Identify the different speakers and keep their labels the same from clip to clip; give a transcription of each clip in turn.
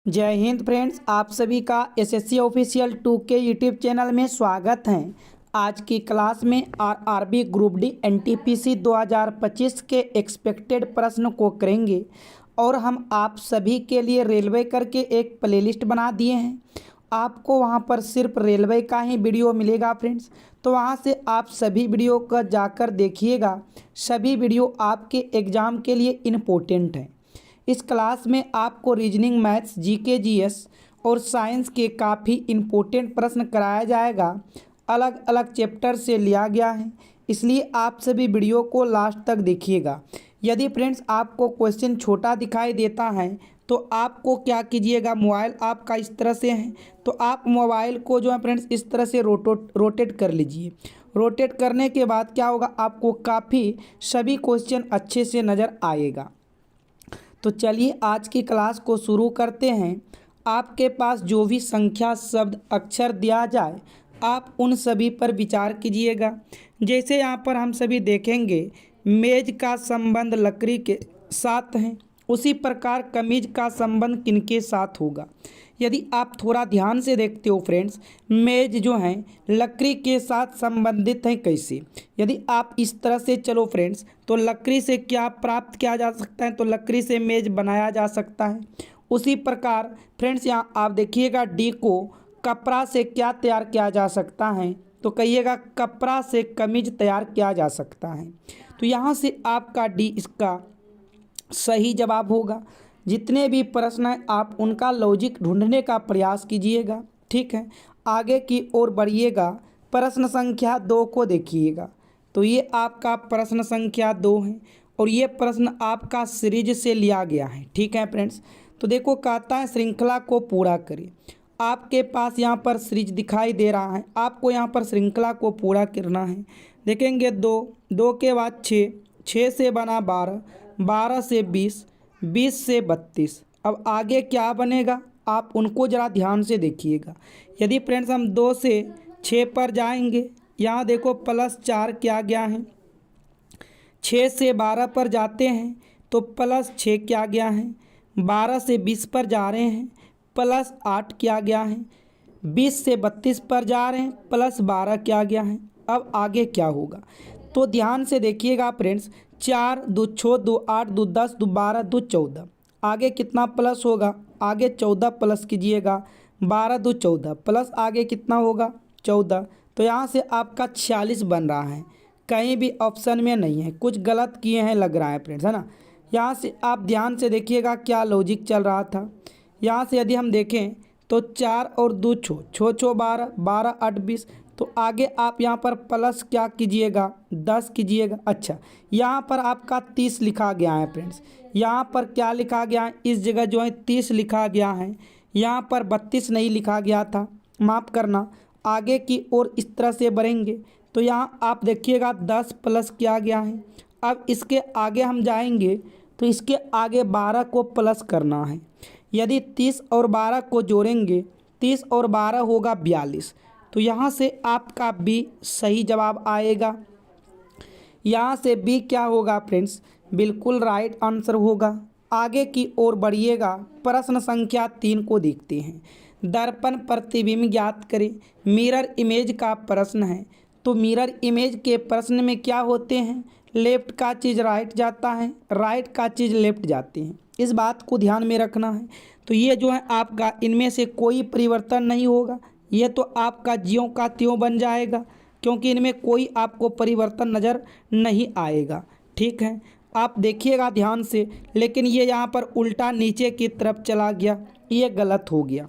Speaker 1: जय हिंद फ्रेंड्स, आप सभी का एसएससी ऑफिशियल 2 के यूट्यूब चैनल में स्वागत है। आज की क्लास में आरआरबी ग्रुप डी एनटीपीसी 2025 के एक्सपेक्टेड प्रश्न को करेंगे और हम आप सभी के लिए रेलवे करके एक प्लेलिस्ट बना दिए हैं। आपको वहां पर सिर्फ रेलवे का ही वीडियो मिलेगा फ्रेंड्स, तो वहां से आप सभी वीडियो का जाकर देखिएगा। सभी वीडियो आपके एग्ज़ाम के लिए इम्पोर्टेंट हैं। इस क्लास में आपको रीजनिंग, मैथ्स, जीके, जीएस और साइंस के काफ़ी इम्पोर्टेंट प्रश्न कराया जाएगा। अलग अलग चैप्टर से लिया गया है, इसलिए आप सभी वीडियो को लास्ट तक देखिएगा। यदि फ्रेंड्स आपको क्वेश्चन छोटा दिखाई देता है तो आपको क्या कीजिएगा, मोबाइल आपका इस तरह से है तो आप मोबाइल को जो है फ्रेंड्स इस तरह से रोटेट कर लीजिए। रोटेट करने के बाद क्या होगा, आपको काफ़ी सभी क्वेश्चन अच्छे से नज़र आएगा। तो चलिए आज की क्लास को शुरू करते हैं। आपके पास जो भी संख्या, शब्द, अक्षर दिया जाए आप उन सभी पर विचार कीजिएगा। जैसे यहाँ पर हम सभी देखेंगे मेज का संबंध लकड़ी के साथ है, उसी प्रकार कमीज का संबंध किनके साथ होगा। यदि आप थोड़ा ध्यान से देखते हो फ्रेंड्स, मेज जो है लकड़ी के साथ संबंधित है कैसे। यदि आप इस तरह से चलो फ्रेंड्स तो लकड़ी से क्या प्राप्त किया जा सकता है, तो लकड़ी से मेज बनाया जा सकता है। उसी प्रकार फ्रेंड्स यहाँ आप देखिएगा डी को कपड़ा से क्या तैयार किया जा सकता है, तो कहिएगा कपड़ा से कमीज तैयार किया जा सकता है। तो यहाँ से आपका डी इसका सही जवाब होगा। जितने भी प्रश्न हैं आप उनका लॉजिक ढूंढने का प्रयास कीजिएगा, ठीक है। आगे की ओर बढ़िएगा, प्रश्न संख्या 2 को देखिएगा। तो ये आपका प्रश्न संख्या 2 है और ये प्रश्न आपका सीरीज से लिया गया है, ठीक है फ्रेंड्स। तो देखो कहता है श्रृंखला को पूरा करें। आपके पास यहाँ पर सीरीज दिखाई दे रहा है, आपको यहाँ पर श्रृंखला को पूरा करना है। देखेंगे 2, 2 के बाद 6, 6 से बना 12, 12 से 20, 20 से 32। अब आगे क्या बनेगा आप उनको ज़रा ध्यान से देखिएगा। यदि फ्रेंड्स हम 2 से 6 पर जाएंगे, यहाँ देखो +4 क्या गया है। 6 से 12 पर जाते हैं तो +6 क्या गया है। 12 से 20 पर जा रहे हैं +8 क्या गया है। 20 से 32 पर जा रहे हैं +12 क्या गया है। अब आगे क्या होगा तो ध्यान से देखिएगा फ्रेंड्स। 4 2 6 2 8 2 10 2 12 2 14, आगे कितना प्लस होगा, आगे 14 प्लस कीजिएगा। 12 2 14 प्लस आगे कितना होगा 14। तो यहाँ से आपका 46 बन रहा है, कहीं भी ऑप्शन में नहीं है, कुछ गलत किए हैं लग रहा है फ्रेंड्स, है ना। यहाँ से आप ध्यान से देखिएगा क्या लॉजिक चल रहा था। यहाँ से यदि हम देखें तो 4 और 2 छो 12, 12 8 20। तो आगे आप यहाँ पर प्लस क्या कीजिएगा 10 कीजिएगा। अच्छा यहाँ पर आपका 30 लिखा गया है फ्रेंड्स, यहाँ पर क्या लिखा गया है, इस जगह जो है 30 लिखा गया है, यहाँ पर 32 नहीं लिखा गया था, माफ़ करना। आगे की ओर इस तरह से बढ़ेंगे तो यहाँ आप देखिएगा 10 प्लस किया गया है। अब इसके आगे हम जाएंगे तो इसके आगे 12 को प्लस करना है। यदि 30 और 12 को जोड़ेंगे 30 और 12 होगा 42। तो यहाँ से आपका बी सही जवाब आएगा। यहाँ से बी क्या होगा फ्रेंड्स, बिल्कुल राइट आंसर होगा। आगे की ओर बढ़िएगा, प्रश्न संख्या 3 को देखते हैं। दर्पण प्रतिबिंब ज्ञात करें। मिरर इमेज का प्रश्न है। तो मिरर इमेज के प्रश्न में क्या होते हैं, लेफ्ट का चीज़ राइट जाता है, राइट का चीज़ लेफ्ट जाते हैं, इस बात को ध्यान में रखना है। तो ये जो है आपका इनमें से कोई परिवर्तन नहीं होगा, ये तो आपका ज्यों का त्यों बन जाएगा, क्योंकि इनमें कोई आपको परिवर्तन नज़र नहीं आएगा, ठीक है। आप देखिएगा ध्यान से, लेकिन ये यहाँ पर उल्टा नीचे की तरफ चला गया, ये गलत हो गया।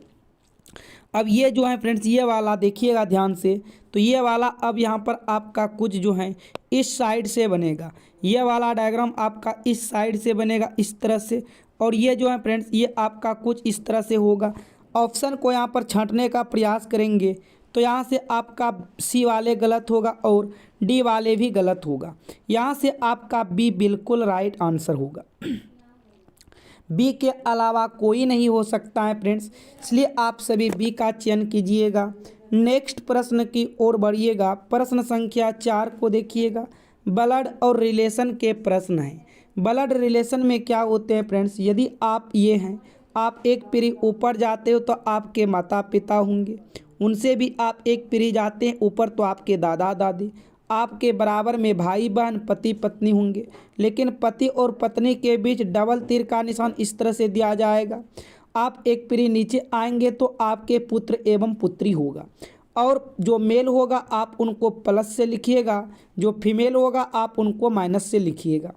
Speaker 1: अब ये जो है फ्रेंड्स ये वाला देखिएगा ध्यान से, तो ये वाला अब यहाँ पर आपका कुछ जो है इस साइड से बनेगा, ये वाला डायग्राम आपका इस साइड से बनेगा इस तरह से, और ये जो है फ्रेंड्स ये आपका कुछ इस तरह से होगा। ऑप्शन को यहाँ पर छांटने का प्रयास करेंगे तो यहाँ से आपका सी वाले गलत होगा और डी वाले भी गलत होगा। यहाँ से आपका बी बिल्कुल राइट आंसर होगा। बी के अलावा कोई नहीं हो सकता है फ्रेंड्स, इसलिए आप सभी बी का चयन कीजिएगा। नेक्स्ट प्रश्न की ओर बढ़िएगा, प्रश्न संख्या 4 को देखिएगा। ब्लड और रिलेशन के प्रश्न हैं। ब्लड रिलेशन में क्या होते हैं फ्रेंड्स, यदि आप ये हैं आप एक पीढ़ी ऊपर जाते हो तो आपके माता पिता होंगे, उनसे भी आप एक पीढ़ी जाते हैं ऊपर तो आपके दादा दादी, आपके बराबर में भाई बहन पति पत्नी होंगे। लेकिन पति और पत्नी के बीच डबल तीर का निशान इस तरह से दिया जाएगा। आप एक पीढ़ी नीचे आएंगे तो आपके पुत्र एवं पुत्री होगा, और जो मेल होगा आप उनको प्लस से लिखिएगा, जो फीमेल होगा आप उनको माइनस से लिखिएगा।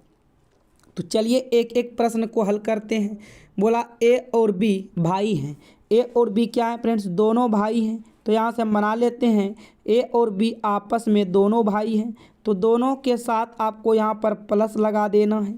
Speaker 1: तो चलिए एक एक प्रश्न को हल करते हैं। बोला ए और बी भाई हैं। ए और बी क्या है फ्रेंड्स? दोनों भाई हैं। तो यहाँ से हम बना लेते हैं ए और बी आपस में दोनों भाई हैं, तो दोनों के साथ आपको यहाँ पर प्लस लगा देना है।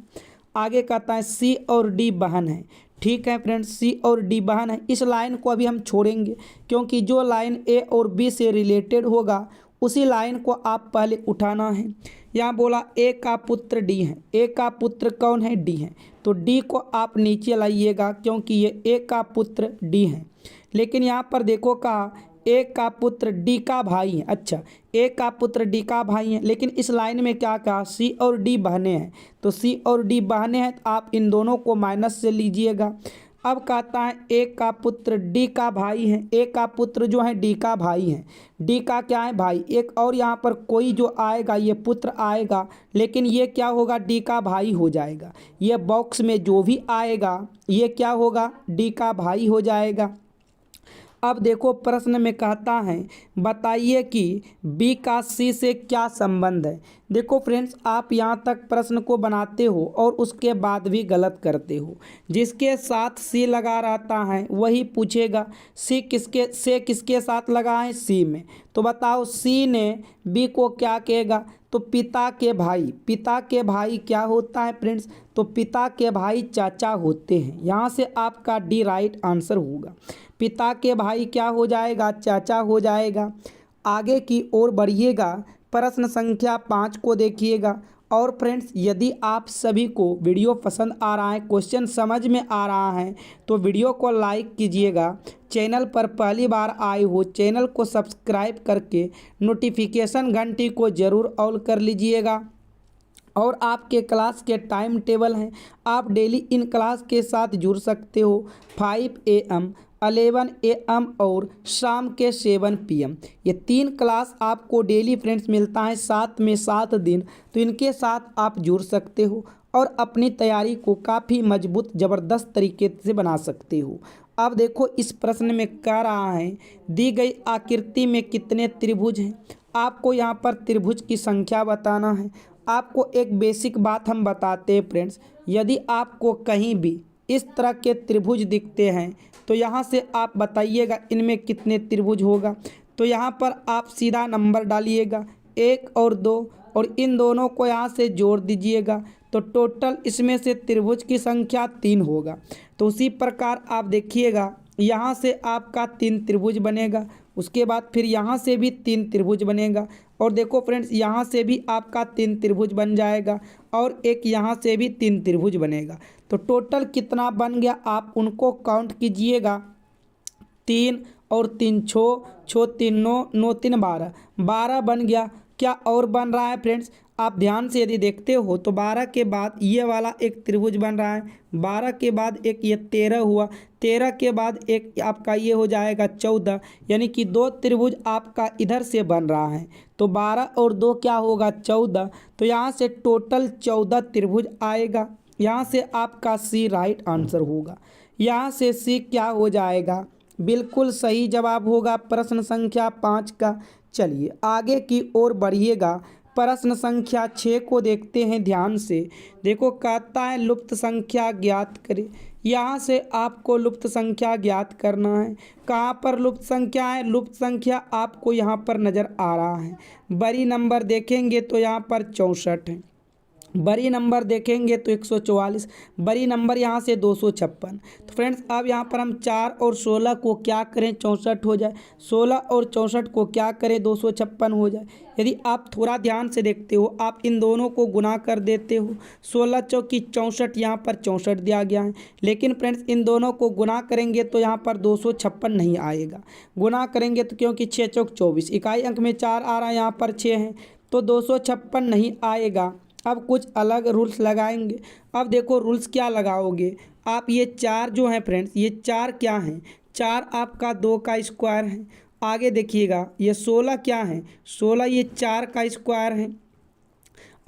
Speaker 1: आगे कहता है सी और डी बहन है। ठीक है फ्रेंड्स, सी और डी बहन है। इस लाइन को अभी हम छोड़ेंगे, क्योंकि जो लाइन ए और बी से रिलेटेड होगा उसी लाइन को आप पहले उठाना है। यहाँ बोला ए का पुत्र डी है। ए का पुत्र कौन है? डी है। तो डी को आप नीचे लाइएगा, क्योंकि ये ए का पुत्र डी है। लेकिन यहाँ पर देखो कहा ए का पुत्र डी का भाई है। अच्छा, ए का पुत्र डी का भाई है, लेकिन इस लाइन में क्या कहा? सी और डी बहने हैं। तो सी और डी बहने हैं, तो आप इन दोनों को माइनस से लीजिएगा। अब कहता है ए का पुत्र डी का भाई है। ए का पुत्र जो है डी का भाई है। डी का क्या है? भाई। एक और यहाँ पर कोई जो आएगा ये पुत्र आएगा, लेकिन ये क्या होगा? डी का भाई हो जाएगा। ये बॉक्स में जो भी आएगा ये क्या होगा? डी का भाई हो जाएगा। अब देखो प्रश्न में कहता है बताइए कि बी का सी से क्या संबंध है। देखो फ्रेंड्स, आप यहाँ तक प्रश्न को बनाते हो और उसके बाद भी गलत करते हो। जिसके साथ सी लगा रहता है वही पूछेगा सी किसके साथ लगा है? सी में। तो बताओ सी ने बी को क्या कहेगा? तो पिता के भाई। पिता के भाई क्या होता है फ्रेंड्स? तो पिता के भाई चाचा होते हैं। यहाँ से आपका डी राइट आंसर होगा। पिता के भाई क्या हो जाएगा? चाचा हो जाएगा। आगे की ओर बढ़िएगा, प्रश्न संख्या 5 को देखिएगा। और फ्रेंड्स, यदि आप सभी को वीडियो पसंद आ रहा है, क्वेश्चन समझ में आ रहा है, तो वीडियो को लाइक कीजिएगा। चैनल पर पहली बार आए हो चैनल को सब्सक्राइब करके नोटिफिकेशन घंटी को ज़रूर ऑल कर लीजिएगा। और आपके क्लास के टाइम टेबल हैं, आप डेली इन क्लास के साथ जुड़ सकते हो। 5 AM, 11 AM और शाम के 7 PM, ये 3 क्लास आपको डेली फ्रेंड्स मिलता है 7 में 7 दिन। तो इनके साथ आप जुड़ सकते हो और अपनी तैयारी को काफ़ी मजबूत ज़बरदस्त तरीके से बना सकते हो। अब देखो इस प्रश्न में कह रहा है दी गई आकृति में कितने त्रिभुज हैं। आपको यहाँ पर त्रिभुज की संख्या बताना है। आपको एक बेसिक बात हम बताते हैं फ्रेंड्स, यदि आपको कहीं भी इस तरह के त्रिभुज दिखते हैं तो यहाँ से आप बताइएगा इनमें कितने त्रिभुज होगा। तो यहाँ पर आप सीधा नंबर डालिएगा 1 और 2 और इन दोनों को यहाँ से जोड़ दीजिएगा, तो टोटल इसमें से त्रिभुज की संख्या 3 होगा। तो उसी प्रकार आप देखिएगा यहाँ से आपका 3 त्रिभुज बनेगा, उसके बाद फिर यहाँ से भी 3 त्रिभुज बनेगा, और देखो फ्रेंड्स यहाँ से भी आपका 3 त्रिभुज बन जाएगा, और एक यहाँ से भी 3 त्रिभुज बनेगा। तो टोटल कितना बन गया आप उनको काउंट कीजिएगा। 3 और 3 6 3 9 9 3 12 12 बन गया। क्या और बन रहा है फ्रेंड्स? आप ध्यान से यदि देखते हो तो 12 के बाद ये वाला एक त्रिभुज बन रहा है, 12 के बाद एक ये 13 हुआ, 13 के बाद एक आपका ये हो जाएगा 14, यानी कि 2 त्रिभुज आपका इधर से बन रहा है। तो 12 और 2 क्या होगा? 14। तो यहाँ से टोटल 14 त्रिभुज आएगा। यहाँ से आपका सी राइट आंसर होगा। यहाँ से सी क्या हो जाएगा? बिल्कुल सही जवाब होगा प्रश्न संख्या 5 का। चलिए आगे की ओर बढ़िएगा, प्रश्न संख्या 6 को देखते हैं ध्यान से। देखो कहता है लुप्त संख्या ज्ञात करें। यहाँ से आपको लुप्त संख्या ज्ञात करना है। कहाँ पर लुप्त संख्या है? लुप्त संख्या आपको यहाँ पर नज़र आ रहा है। बड़ी नंबर देखेंगे तो यहाँ पर 64 है, बड़ी नंबर देखेंगे तो 144, बड़ी नंबर यहाँ से 256। तो फ्रेंड्स अब यहाँ पर हम 4 और 16 को क्या करें? 64 हो जाए। 16 और 64 को क्या करें? 256 हो जाए। यदि आप थोड़ा ध्यान से देखते हो, आप इन दोनों को गुना कर देते हो। 16 चौकी 64, यहाँ पर 64 दिया गया है, लेकिन फ्रेंड्स इन दोनों को गुना करेंगे तो यहाँ पर 256 नहीं आएगा। गुना करेंगे तो क्योंकि 6 चौक 24, इकाई अंक में 4 आ रहा है, यहाँ पर 6 है, तो 256 नहीं आएगा। अब कुछ अलग रूल्स लगाएंगे। अब देखो रूल्स क्या लगाओगे? आप ये 4 जो हैं फ्रेंड्स, ये 4 क्या हैं, 4 आपका 2 का स्क्वायर है। आगे देखिएगा ये 16 क्या है, 16 ये 4 का स्क्वायर है।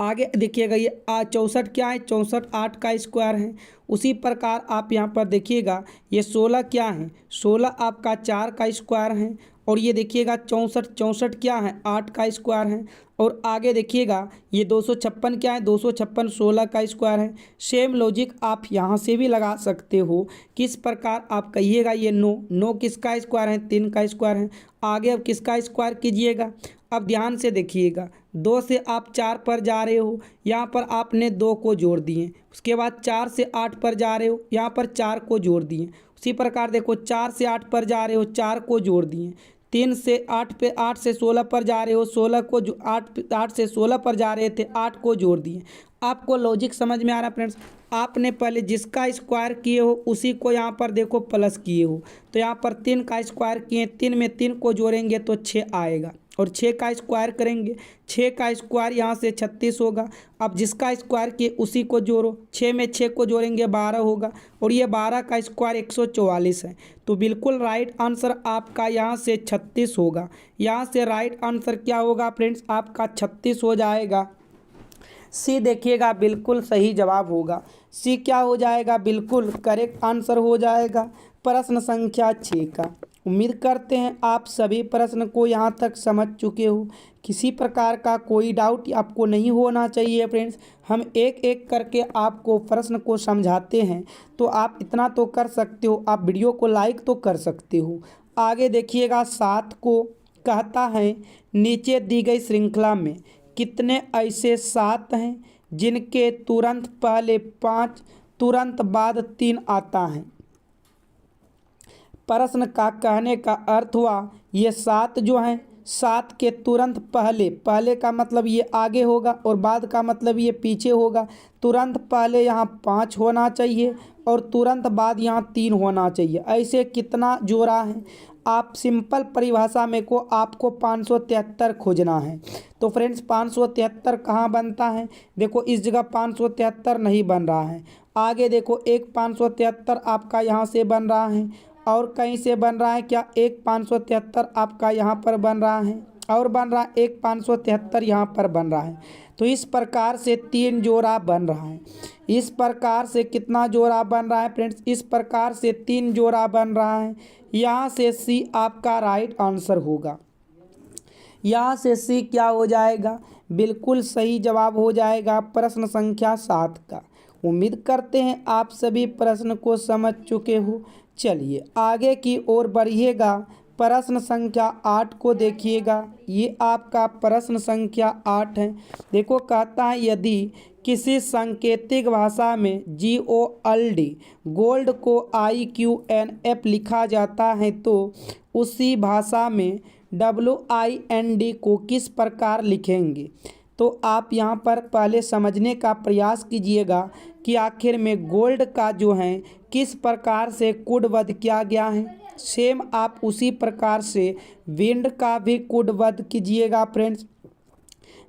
Speaker 1: आगे देखिएगा ये 64 क्या है, 64 8 का स्क्वायर है। उसी प्रकार आप यहाँ पर देखिएगा ये 16 क्या है, 16 आपका 4 का स्क्वायर है। और ये देखिएगा 64 64 क्या है, 8 का स्क्वायर है। और आगे देखिएगा ये 256 क्या है, 256 16 का स्क्वायर है। सेम लॉजिक आप यहाँ से भी लगा सकते हो। किस प्रकार आप कहिएगा ये 9 9 किसका स्क्वायर है, 3 का स्क्वायर है। आगे अब किसका स्क्वायर कीजिएगा, अब ध्यान से देखिएगा 2 से आप 4 पर जा रहे हो, यहाँ पर आपने 2 को जोड़ दिए। उसके बाद 4 से 8 पर जा रहे हो, यहाँ पर 4 को जोड़ दिए। उसी प्रकार देखो 4 से 8 पर जा रहे हो, 4 को जोड़ दिए। 3 से 8 पे 8 से 16 पर जा रहे हो, 16 को 8 से 16 पर जा रहे थे, 8 को जोड़ दिए। आपको लॉजिक समझ में आ रहा है फ्रेंड्स। आपने पहले जिसका स्क्वायर किए हो उसी को यहाँ पर देखो प्लस किए हो, तो यहाँ पर 3 का स्क्वायर किए, 3 में 3 को जोड़ेंगे तो 6 आएगा। और 6 का स्क्वायर करेंगे, 6 का स्क्वायर यहाँ से 36 होगा। अब जिसका स्क्वायर किए उसी को जोड़ो, 6 में 6 को जोड़ेंगे 12 होगा। और ये 12 का स्क्वायर 144 है। तो बिल्कुल राइट आंसर आपका यहाँ से 36 होगा। यहाँ से राइट आंसर क्या होगा फ्रेंड्स, आपका 36 हो जाएगा। सी देखिएगा बिल्कुल सही जवाब होगा। सी क्या हो जाएगा, बिल्कुल करेक्ट आंसर हो जाएगा प्रश्न संख्या 6 का। उम्मीद करते हैं आप सभी प्रश्न को यहाँ तक समझ चुके हो। किसी प्रकार का कोई डाउट आपको नहीं होना चाहिए फ्रेंड्स। हम एक एक करके आपको प्रश्न को समझाते हैं, तो आप इतना तो कर सकते हो, आप वीडियो को लाइक तो कर सकते हो। आगे देखिएगा 7 को कहता है नीचे दी गई श्रृंखला में कितने ऐसे 7 हैं जिनके तुरंत पहले 5 तुरंत बाद 3 आता है। प्रश्न का कहने का अर्थ हुआ ये 7 जो हैं, 7 के तुरंत पहले, पहले का मतलब ये आगे होगा और बाद का मतलब ये पीछे होगा। तुरंत पहले यहाँ 5 होना चाहिए और तुरंत बाद यहाँ 3 होना चाहिए। ऐसे कितना जोड़ा है, आप सिंपल परिभाषा में को आपको 573 खोजना है। तो फ्रेंड्स 573 कहाँ बनता है, देखो इस जगह 573 नहीं बन रहा है। आगे देखो एक 573 आपका यहाँ से बन रहा है और कहीं से बन रहा है क्या, एक 573 आपका यहाँ पर बन रहा है और बन रहा है एक 573 यहाँ पर बन रहा है। तो इस प्रकार से 3 जोड़ा बन रहा है। इस प्रकार से कितना जोड़ा बन रहा है फ्रेंड्स, इस प्रकार से 3 जोड़ा बन रहा है। यहाँ से सी आपका राइट आंसर होगा। यहाँ से सी क्या हो जाएगा, बिल्कुल सही जवाब हो जाएगा प्रश्न संख्या 7 का। उम्मीद करते हैं आप सभी प्रश्न को समझ चुके हो। चलिए आगे की ओर बढ़िएगा। प्रश्न संख्या 8 को देखिएगा। ये आपका प्रश्न संख्या 8 है। देखो कहता है यदि किसी सांकेतिक भाषा में GOLD गोल्ड को IQNF लिखा जाता है तो उसी भाषा में WIND को किस प्रकार लिखेंगे। तो आप यहाँ पर पहले समझने का प्रयास कीजिएगा कि आखिर में गोल्ड का जो है किस प्रकार से कोडबद्ध किया गया है। सेम आप उसी प्रकार से विंड का भी कोडबद्ध कीजिएगा फ्रेंड्स।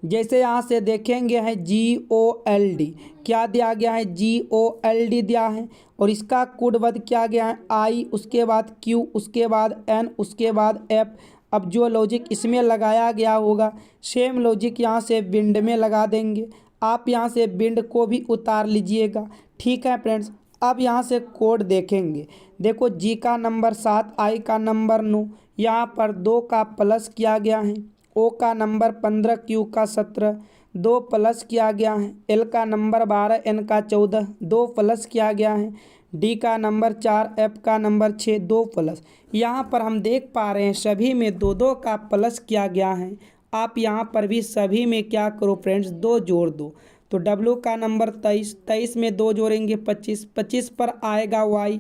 Speaker 1: जैसे यहाँ से देखेंगे है GOLD क्या दिया गया है, GOLD दिया है और इसका कोडबद्ध किया गया है I, उसके बाद Q, उसके बाद N, उसके बाद F। अब जो लॉजिक इसमें लगाया गया होगा सेम लॉजिक यहाँ से विंड में लगा देंगे। आप यहाँ से विंड को भी उतार लीजिएगा, ठीक है फ्रेंड्स। अब यहाँ से कोड देखेंगे। देखो G का नंबर 7, I का नंबर 9, यहाँ पर 2 का प्लस किया गया है। O का नंबर 15, Q का 17, 2 प्लस किया गया है। L का नंबर 12, N का 14, 2 प्लस किया गया है। D का नंबर 4, F का नंबर 6, 2 प्लस। यहाँ पर हम देख पा रहे हैं सभी में 2-2 का प्लस किया गया है। आप यहाँ पर भी सभी में क्या करो फ्रेंड्स, 2 जोड़ दो। तो W का नंबर 23, 23 में 2 जोड़ेंगे 25, 25 पर आएगा Y।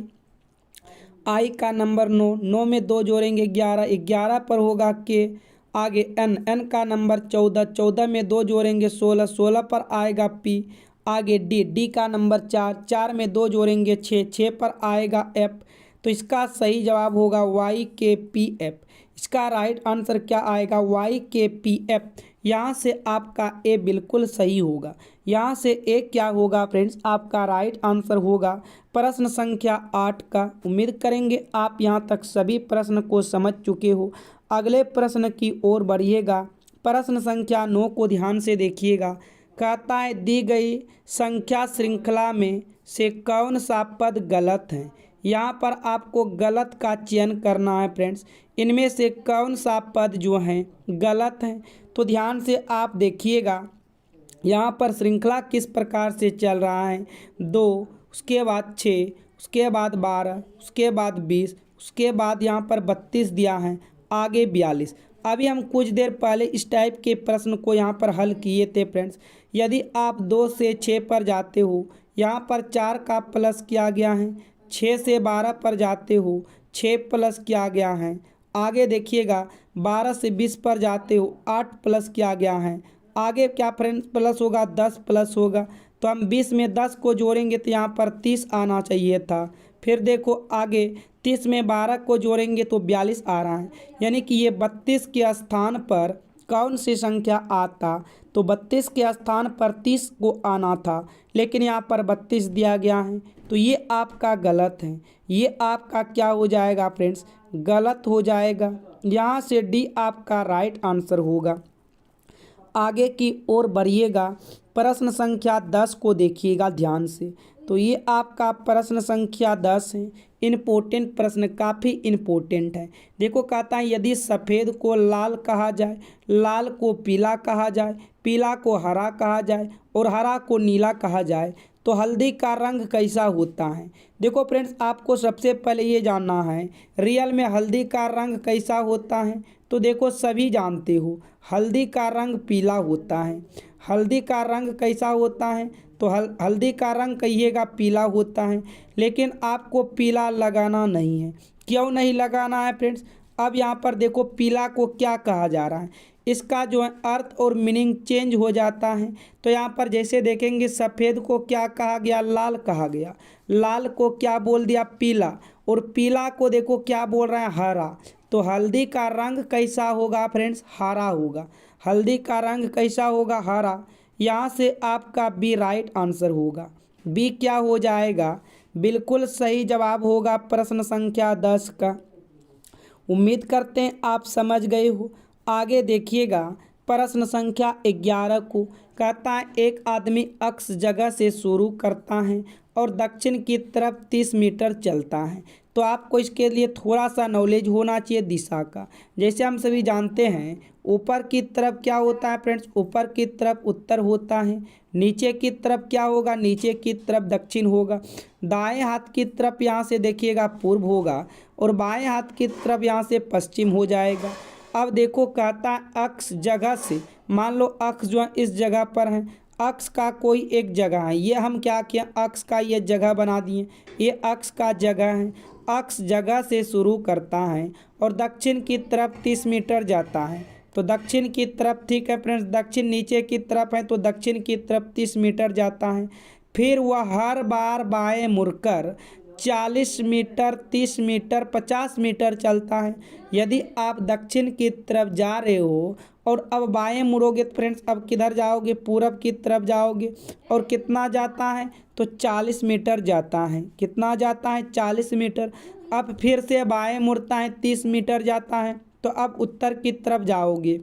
Speaker 1: I का नंबर 9, 9 में 2 जोड़ेंगे 11, 11 पर होगा K। आगे N, N का नंबर 14, 14 में 2 जोड़ेंगे 16, 16 पर आएगा P। आगे D, D का नंबर 4, 4 में 2 जोड़ेंगे 6, 6 पर आएगा F। तो इसका सही जवाब होगा YKPF। इसका राइट आंसर क्या आएगा, YKPF। यहाँ से आपका ए बिल्कुल सही होगा। यहाँ से एक क्या होगा फ्रेंड्स, आपका राइट आंसर होगा प्रश्न संख्या 8 का। उम्मीद करेंगे आप यहाँ तक सभी प्रश्न को समझ चुके हो। अगले प्रश्न की ओर बढ़िएगा। प्रश्न संख्या 9 को ध्यान से देखिएगा। कहता है दी गई संख्या श्रृंखला में से कौन सा पद गलत है। यहाँ पर आपको गलत का चयन करना है फ्रेंड्स। इनमें से कौन सा पद जो है गलत है, तो ध्यान से आप देखिएगा। यहाँ पर श्रृंखला किस प्रकार से चल रहा है, 2, उसके बाद 6, उसके बाद 12, उसके बाद 20, उसके बाद यहाँ पर 32 दिया है, आगे 42। अभी हम कुछ देर पहले इस टाइप के प्रश्न को यहाँ पर हल किए थे फ्रेंड्स। यदि आप 2 से 6 पर जाते हो, यहाँ पर 4 का प्लस किया गया है। 6 से 12 पर जाते हो, 6 प्लस किया गया है। आगे देखिएगा 12 से 20 पर जाते हो, 8 प्लस किया गया है। आगे क्या फ्रेंड्स प्लस होगा, 10 प्लस होगा। तो हम 20 में 10 को जोड़ेंगे तो यहाँ पर 30 आना चाहिए था। फिर देखो आगे 30 में 12 को जोड़ेंगे तो 42 आ रहा है। यानी कि ये 32 के स्थान पर कौन सी संख्या आता, तो 32 के स्थान पर 30 को आना था, लेकिन यहाँ पर 32 दिया गया है। तो ये आपका गलत है। ये आपका क्या हो जाएगा फ्रेंड्स, गलत हो जाएगा। यहाँ से डी आपका राइट आंसर होगा। आगे की ओर बढ़िएगा। प्रश्न संख्या 10 को देखिएगा ध्यान से। तो ये आपका प्रश्न संख्या 10 है। इम्पोर्टेंट प्रश्न, काफ़ी इम्पोर्टेंट है। देखो कहता है यदि सफ़ेद को लाल कहा जाए, लाल को पीला कहा जाए, पीला को हरा कहा जाए और हरा को नीला कहा जाए, तो हल्दी का रंग कैसा होता है। देखो फ्रेंड्स, आपको सबसे पहले ये जानना है रियल में हल्दी का रंग कैसा होता है। तो देखो सभी जानते हो हल्दी का रंग पीला होता है। हल्दी का रंग कैसा होता है, तो हल्दी का रंग कहिएगा पीला होता है। लेकिन आपको पीला लगाना नहीं है। क्यों नहीं लगाना है फ्रेंड्स, अब यहाँ पर देखो पीला को क्या कहा जा रहा है, इसका जो है अर्थ और मीनिंग चेंज हो जाता है। तो यहाँ पर जैसे देखेंगे सफ़ेद को क्या कहा गया, लाल कहा गया। लाल को क्या बोल दिया, पीला। और पीला को देखो क्या बोल रहे हैं, हरा। तो हल्दी का रंग कैसा होगा फ्रेंड्स, हरा होगा। हल्दी का रंग कैसा होगा, हरा। यहाँ से आपका बी राइट आंसर होगा। बी क्या हो जाएगा, बिल्कुल सही जवाब होगा प्रश्न संख्या 10 का। उम्मीद करते हैं आप समझ गए हो। आगे देखिएगा प्रश्न संख्या 11 को। कहता है एक आदमी अक्स जगह से शुरू करता है और दक्षिण की तरफ 30 मीटर चलता है। तो आपको इसके लिए थोड़ा सा नॉलेज होना चाहिए दिशा का। जैसे हम सभी जानते हैं ऊपर की तरफ क्या होता है फ्रेंड्स, ऊपर की तरफ उत्तर होता है। नीचे की तरफ क्या होगा, नीचे की तरफ दक्षिण होगा। दाएं हाथ की तरफ यहाँ से देखिएगा पूर्व होगा और बाएं हाथ की तरफ यहाँ से पश्चिम हो जाएगा। अब देखो कहता है अक्स जगह से, मान लो अक्स जो है इस जगह पर है। अक्स का कोई एक जगह है, ये हम क्या किया, अक्स का ये जगह बना दिए। ये अक्स का जगह है। अक्स जगह से शुरू करता है और दक्षिण की तरफ 30 मीटर जाता है। तो दक्षिण की तरफ, ठीक है फ्रेंड्स, दक्षिण नीचे की तरफ है तो दक्षिण की तरफ 30 मीटर जाता है। फिर वह हर बार बाएं मुड़कर 40 मीटर, 30 मीटर, 50 मीटर चलता है। यदि आप दक्षिण की तरफ जा रहे हो और अब बाएं मुड़ोगे तो फ्रेंड्स अब किधर जाओगे, पूरब की तरफ जाओगे। और कितना जाता है, तो 40 मीटर जाता है। कितना जाता है, 40 मीटर। अब फिर से बाएं मुड़ता है, 30 मीटर जाता है। तो अब उत्तर की तरफ जाओगे,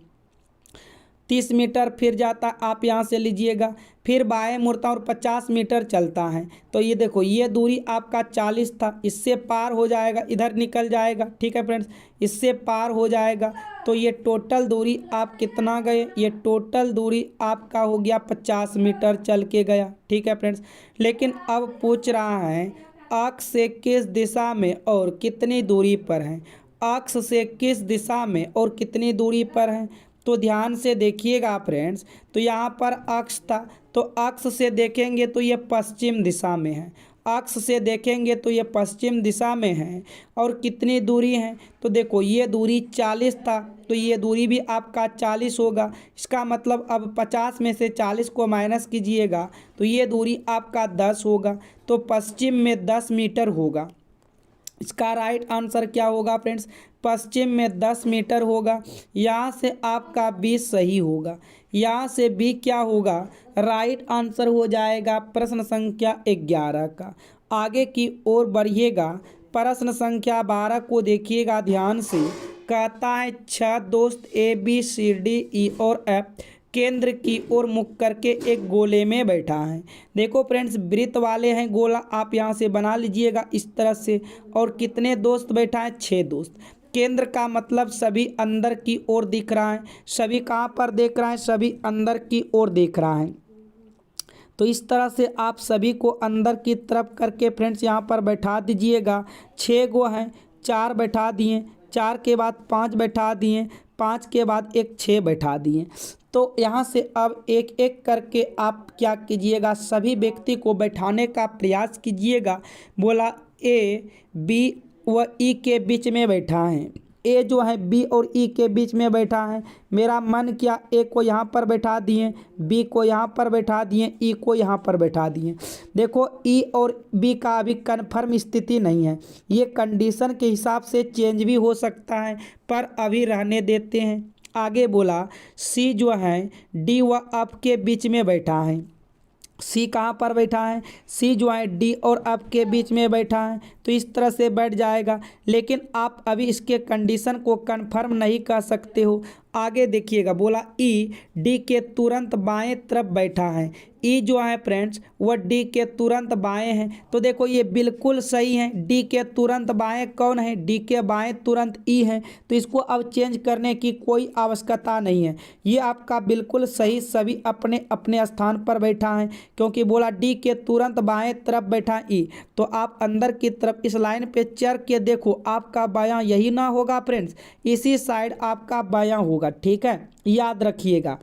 Speaker 1: 30 मीटर फिर जाता, आप यहाँ से लीजिएगा। फिर बाएं मुड़ता और 50 मीटर चलता है। तो ये देखो ये दूरी आपका 40 था, इससे पार हो जाएगा, इधर निकल जाएगा। ठीक है फ्रेंड्स, इससे पार हो जाएगा। तो ये टोटल दूरी आप कितना गए, ये टोटल दूरी आपका हो गया 50 मीटर चल के गया। ठीक है फ्रेंड्स, लेकिन अब पूछ रहा है अक्ष से किस दिशा में और कितनी दूरी पर है। अक्ष से किस दिशा में और कितनी दूरी पर है, तो ध्यान से देखिएगा फ्रेंड्स। तो यहाँ पर अक्ष था, तो अक्ष से देखेंगे तो ये पश्चिम दिशा में है। अक्ष से देखेंगे तो ये पश्चिम दिशा में है। और कितनी दूरी है, तो देखो ये दूरी 40 था, तो ये दूरी भी आपका 40 होगा। इसका मतलब अब 50 में से 40 को माइनस कीजिएगा तो ये दूरी आपका 10 होगा। तो पश्चिम में 10 मीटर होगा। इसका राइट आंसर क्या होगा फ्रेंड्स, पश्चिम में 10 मीटर होगा। यहाँ से आपका बी सही होगा। यहाँ से बी क्या होगा, राइट आंसर हो जाएगा प्रश्न संख्या 11 का। आगे की ओर बढ़िएगा, प्रश्न संख्या 12 को देखिएगा ध्यान से। कहता है 6 दोस्त A B C D E और एफ केंद्र की ओर मुख करके एक गोले में बैठा है। देखो फ्रेंड्स, वृत्त वाले हैं गोला, आप यहाँ से बना लीजिएगा इस तरह से। और कितने दोस्त बैठा है, 6 दोस्त। केंद्र का मतलब सभी अंदर की ओर दिख रहा है। सभी कहाँ पर देख रहा है, सभी अंदर की ओर देख रहा है। तो इस तरह से आप सभी को अंदर की तरफ करके फ्रेंड्स यहाँ पर बैठा दीजिएगा। 6 गो हैं, 4 बैठा दिए, 4 के बाद 5 बैठा दिए, 5 के बाद एक 6 बैठा दिए। तो यहाँ से अब एक एक करके आप क्या कीजिएगा, सभी व्यक्ति को बैठाने का प्रयास कीजिएगा। बोला ए बी व ई के बीच में बैठा है। ए जो है बी और ई के बीच में बैठा है। मेरा मन किया ए को यहाँ पर बैठा दिए, बी को यहाँ पर बैठा दिए, ई को यहाँ पर बैठा दिए। देखो ई और बी का अभी कन्फर्म स्थिति नहीं है, ये कंडीशन के हिसाब से चेंज भी हो सकता है, पर अभी रहने देते हैं। आगे बोला सी जो है डी व एफ के बीच में बैठा है। सी कहाँ पर बैठा है, सी जो है डी और एफ के बीच में बैठा है। तो इस तरह से बैठ जाएगा, लेकिन आप अभी इसके कंडीशन को कंफर्म नहीं कर सकते हो। आगे देखिएगा, बोला ई डी के तुरंत बाएं तरफ बैठा है। ई जो है फ्रेंड्स वह डी के तुरंत बाएं हैं। तो देखो ये बिल्कुल सही है। डी के तुरंत बाएं कौन है, डी के बाएं तुरंत ई है। तो इसको अब चेंज करने की कोई आवश्यकता नहीं है, ये आपका बिल्कुल सही, सभी अपने अपने स्थान पर बैठा है। क्योंकि बोला डी के तुरंत बाएं तरफ बैठा ई, तो आप अंदर की तरफ इस लाइन पे चढ़ के देखो, आपका बायां यही ना होगा फ्रेंड्स, इसी साइड आपका बायां होगा। ठीक है, याद रखिएगा।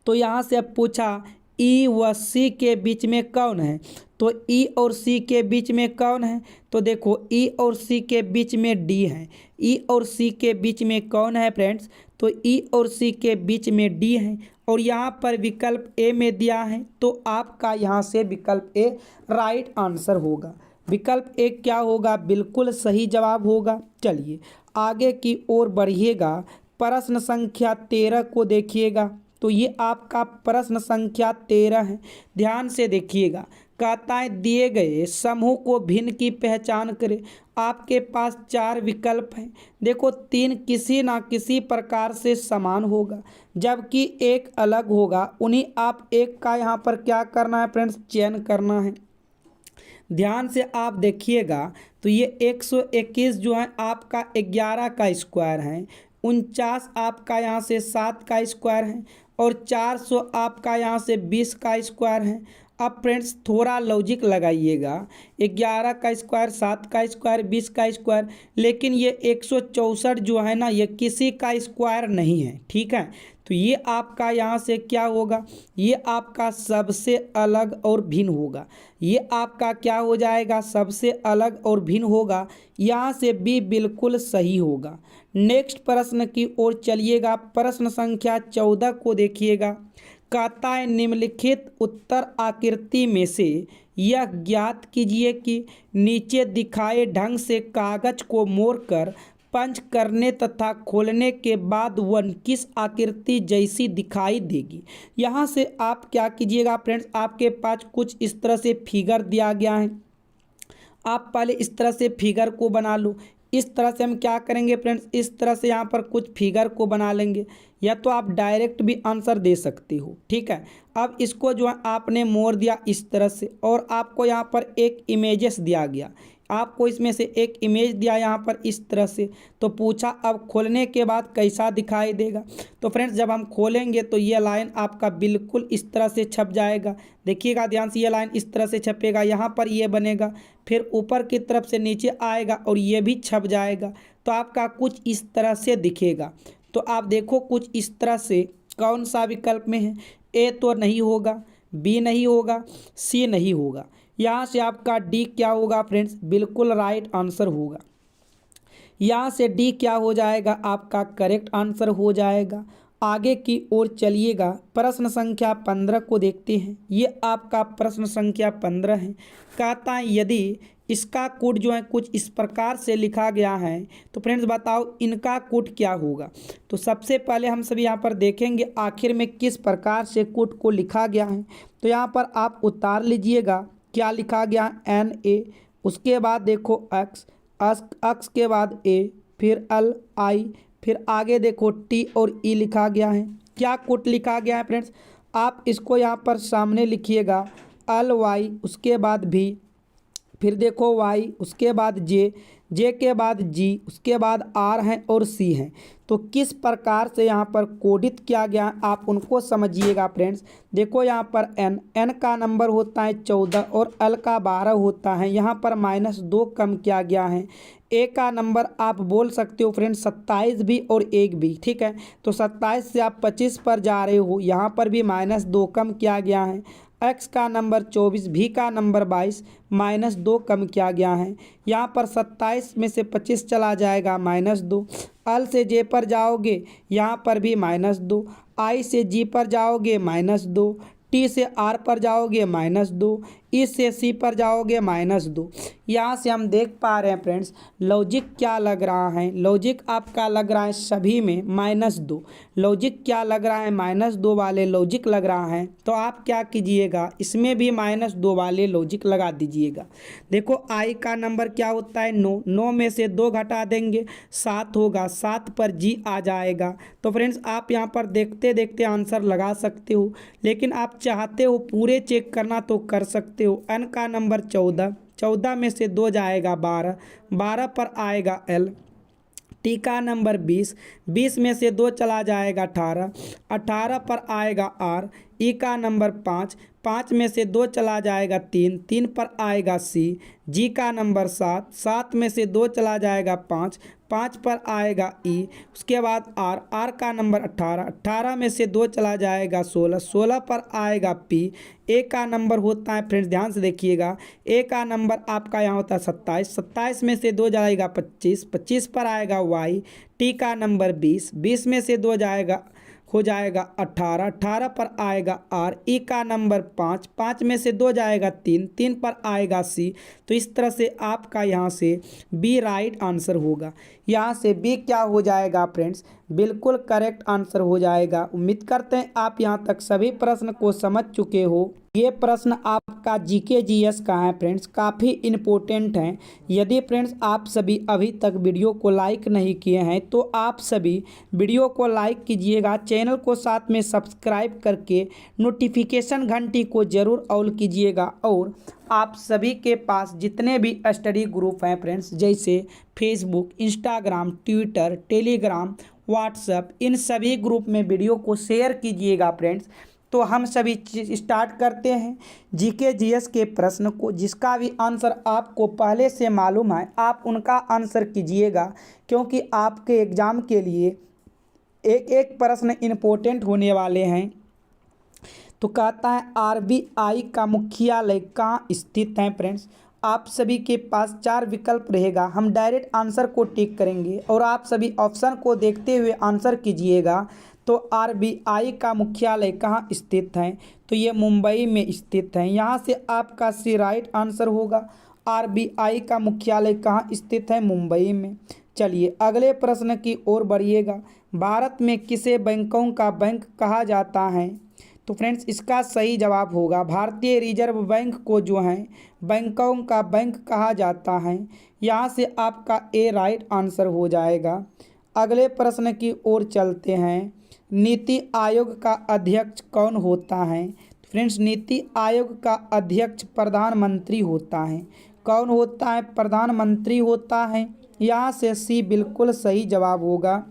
Speaker 1: तो यहाँ से अब पूछा ई व सी के बीच में कौन है, तो ई और सी के बीच में कौन है, तो देखो ई और सी के बीच में डी है। ई और सी के बीच में कौन है फ्रेंड्स, तो ई और सी के बीच में डी है। और यहाँ पर विकल्प ए में दिया है, तो आपका यहाँ से विकल्प ए राइट आंसर होगा। विकल्प ए क्या होगा, बिल्कुल सही जवाब होगा। चलिए आगे की ओर बढ़िएगा, प्रश्न संख्या 13 को देखिएगा। तो ये आपका प्रश्न संख्या 13 है, ध्यान से देखिएगा। कहता है दिए गए समूह को भिन्न की पहचान करें। आपके पास 4 विकल्प हैं। देखो 3 किसी ना किसी प्रकार से समान होगा, जबकि एक अलग होगा। उन्हीं आप एक का यहाँ पर क्या करना है फ्रेंड्स, चयन करना है। ध्यान से आप देखिएगा, तो ये 121 जो है आपका 11 का स्क्वायर है, 49 आपका यहाँ से 7 का स्क्वायर है, और 400 आपका यहाँ से 20 का स्क्वायर है। अब फ्रेंड्स थोड़ा लॉजिक लगाइएगा, 11 का स्क्वायर, 7 का स्क्वायर, 20 का स्क्वायर, लेकिन ये 164 जो है ना, ये किसी का स्क्वायर नहीं है। ठीक है, तो ये आपका यहाँ से क्या होगा, ये आपका सबसे अलग और भिन्न होगा। ये आपका क्या हो जाएगा, सबसे अलग और भिन्न होगा। यहाँ से बी बिल्कुल सही होगा। नेक्स्ट प्रश्न की ओर चलिएगा, प्रश्न संख्या 14 को देखिएगा। कहता है निम्नलिखित उत्तर आकृति में से यह ज्ञात कीजिए कि नीचे दिखाए ढंग से कागज को मोड़कर पंच करने तथा खोलने के बाद वह किस आकृति जैसी दिखाई देगी। यहाँ से आप क्या कीजिएगा फ्रेंड्स, आपके पास कुछ इस तरह से फिगर दिया गया है। आप पहले इस तरह से फिगर को बना लो। इस तरह से हम क्या करेंगे फ्रेंड्स, इस तरह से यहाँ पर कुछ फिगर को बना लेंगे, या तो आप डायरेक्ट भी आंसर दे सकते हो। ठीक है, अब इसको जो है आपने मोड़ दिया इस तरह से, और आपको यहाँ पर एक इमेजेस दिया गया, आपको इसमें से एक इमेज दिया यहाँ पर इस तरह से। तो पूछा अब खोलने के बाद कैसा दिखाई देगा। तो फ्रेंड्स जब हम खोलेंगे तो ये लाइन आपका बिल्कुल इस तरह से छप जाएगा। देखिएगा ध्यान से, ये लाइन इस तरह से छपेगा, यहाँ पर ये बनेगा, फिर ऊपर की तरफ से नीचे आएगा और ये भी छप जाएगा। तो आपका कुछ इस तरह से दिखेगा। तो आप देखो कुछ इस तरह से कौन सा विकल्प में है, ए तो नहीं होगा, बी नहीं होगा, सी नहीं होगा। यहाँ से आपका डी क्या होगा फ्रेंड्स, बिल्कुल राइट आंसर होगा। यहाँ से डी क्या हो जाएगा, आपका करेक्ट आंसर हो जाएगा। आगे की ओर चलिएगा, प्रश्न संख्या 15 को देखते हैं। ये आपका प्रश्न संख्या 15 है। कहता है यदि इसका कोड जो है कुछ इस प्रकार से लिखा गया है। तो फ्रेंड्स बताओ इनका कोड क्या होगा। तो सबसे पहले हम सभी यहाँ पर देखेंगे आखिर में किस प्रकार से कोड को लिखा गया है। तो यहाँ पर आप उतार लीजिएगा क्या लिखा गया NA, उसके बाद देखो एक्स के बाद A, फिर LI, फिर आगे देखो T और E लिखा गया है। क्या कोड लिखा गया है फ्रेंड्स, आप इसको यहाँ पर सामने लिखिएगा LY, उसके बाद V, फिर देखो Y, उसके बाद J के बाद G, उसके बाद R है और C है। तो किस प्रकार से यहाँ पर कोडित किया गया आप उनको समझिएगा फ्रेंड्स। देखो यहाँ पर N का नंबर होता है 14 और L का 12 होता है। यहाँ पर -2 कम किया गया है। A का नंबर आप बोल सकते हो फ्रेंड्स 27 भी और 1 भी, ठीक है। तो 27 से आप 25 पर जा रहे हो, यहाँ पर भी -2 कम किया गया है। X का नंबर 24, V का नंबर 22, -2 कम किया गया है। यहाँ पर 27 में से 25 चला जाएगा -2। L से J पर जाओगे यहाँ पर भी -2, I से G पर जाओगे -2, T से R पर जाओगे -2, E से C पर जाओगे -2। यहाँ से हम देख पा रहे हैं फ्रेंड्स लॉजिक क्या लग रहा है। लॉजिक आपका लग रहा है सभी में -2। लॉजिक क्या लग रहा है, -2 वाले लॉजिक लग रहा है। तो आप क्या कीजिएगा इसमें भी -2 वाले लॉजिक लगा दीजिएगा। देखो I का नंबर क्या होता है 9, 9 में से 2 घटा देंगे 7 होगा, 7 पर G आ जाएगा। तो फ्रेंड्स आप यहाँ पर देखते देखते आंसर लगा सकते हो, लेकिन आप चाहते हो पूरे चेक करना तो कर सकते हो। N का नंबर 14, 14 में से 2 जाएगा 12, 12 पर आएगा L। T का नंबर 20, 20 में से 2 चला जाएगा 18, 18 पर आएगा R। E का नंबर 5, 5 में से 2 चला जाएगा 3, 3 पर आएगा C। G का नंबर 7, 7 में से 2 चला जाएगा 5, 5 पर आएगा E। उसके बाद R, R का नंबर 18, 18 में से 2 चला जाएगा 16, 16 पर आएगा P। A का नंबर होता है फ्रेंड्स ध्यान से देखिएगा, A का नंबर आपका यहाँ होता है 27, 27 में से 2 जाएगा 25, 25 पर आएगा Y। T का नंबर 20, 20 में से 2 जाएगा हो जाएगा 18, 18 पर आएगा R। E का नंबर 5, 5 में से 2 जाएगा 3, 3 पर आएगा C। तो इस तरह से आपका यहाँ से B राइट आंसर होगा। यहाँ से B क्या हो जाएगा फ्रेंड्स, बिल्कुल करेक्ट आंसर हो जाएगा। उम्मीद करते हैं आप यहाँ तक सभी प्रश्न को समझ चुके हो। ये प्रश्न आपका GK GS का है फ्रेंड्स, काफ़ी इम्पोर्टेंट हैं। यदि फ्रेंड्स आप सभी अभी तक वीडियो को लाइक नहीं किए हैं तो आप सभी वीडियो को लाइक कीजिएगा, चैनल को साथ में सब्सक्राइब करके नोटिफिकेशन घंटी को ज़रूर ऑल कीजिएगा। और आप सभी के पास जितने भी स्टडी ग्रुप हैं फ्रेंड्स, जैसे Facebook, Instagram, Twitter, Telegram, WhatsApp, इन सभी ग्रुप में वीडियो को शेयर कीजिएगा फ्रेंड्स। तो हम सभी स्टार्ट करते हैं GK GS के प्रश्न को। जिसका भी आंसर आपको पहले से मालूम है आप उनका आंसर कीजिएगा, क्योंकि आपके एग्ज़ाम के लिए एक एक प्रश्न इम्पोर्टेंट होने वाले हैं। तो कहता है RBI का मुख्यालय कहाँ स्थित है फ्रेंड्स। आप सभी के पास 4 विकल्प रहेगा, हम डायरेक्ट आंसर को टिक करेंगे और आप सभी ऑप्शन को देखते हुए आंसर कीजिएगा। तो RBI का मुख्यालय कहाँ स्थित है, तो ये मुंबई में स्थित है। यहाँ से आपका C राइट आंसर होगा। RBI का मुख्यालय कहाँ स्थित है, मुंबई में। चलिए अगले प्रश्न की ओर बढ़िएगा। भारत में किसे बैंकों का बैंक कहा जाता है, तो फ्रेंड्स इसका सही जवाब होगा भारतीय रिजर्व बैंक को जो है बैंकों का बैंक कहा जाता है। यहाँ से आपका A राइट आंसर हो जाएगा। अगले प्रश्न की ओर चलते हैं। नीति आयोग का अध्यक्ष कौन होता है, तो फ्रेंड्स नीति आयोग का अध्यक्ष प्रधानमंत्री होता है। कौन होता है, प्रधानमंत्री होता है। यहाँ से C बिल्कुल सही जवाब होगा।